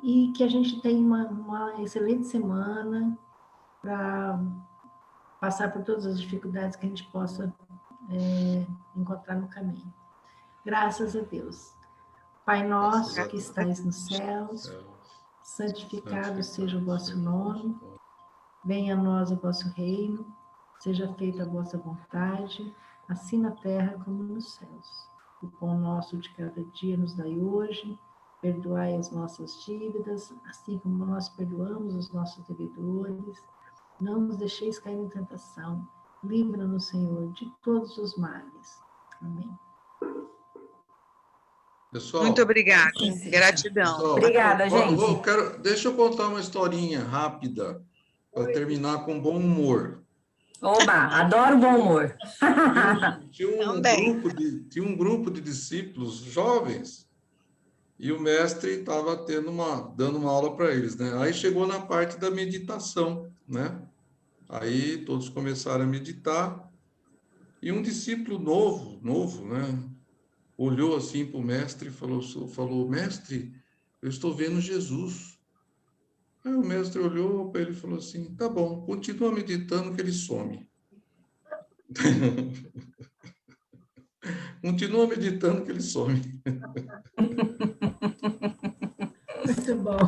S9: e que a gente tenha uma excelente semana para passar por todas as dificuldades que a gente possa encontrar no caminho. Graças a Deus. Pai nosso que estais nos céus, santificado seja o vosso nome, venha a nós o vosso reino, seja feita a vossa vontade, assim na terra como nos céus. O pão nosso de cada dia nos dai hoje, perdoai as nossas dívidas, assim como nós perdoamos os nossos devedores. Não nos deixeis cair em tentação, livra-nos, Senhor, de todos os males. Amém.
S4: Pessoal,
S6: muito obrigada. Gratidão.
S4: Pessoal,
S2: Obrigada, gente.
S4: Deixa eu contar uma historinha rápida para terminar com bom humor.
S2: Oba, adoro bom humor.
S4: Tinha um grupo de discípulos jovens e o mestre estava dando uma aula para eles, né? Aí chegou na parte da meditação, né? Aí todos começaram a meditar e um discípulo novo, né? Olhou assim para o mestre e falou, mestre, eu estou vendo Jesus. Aí o mestre olhou para ele e falou assim, tá bom, continua meditando que ele some. Continua meditando que ele some.
S9: Muito bom.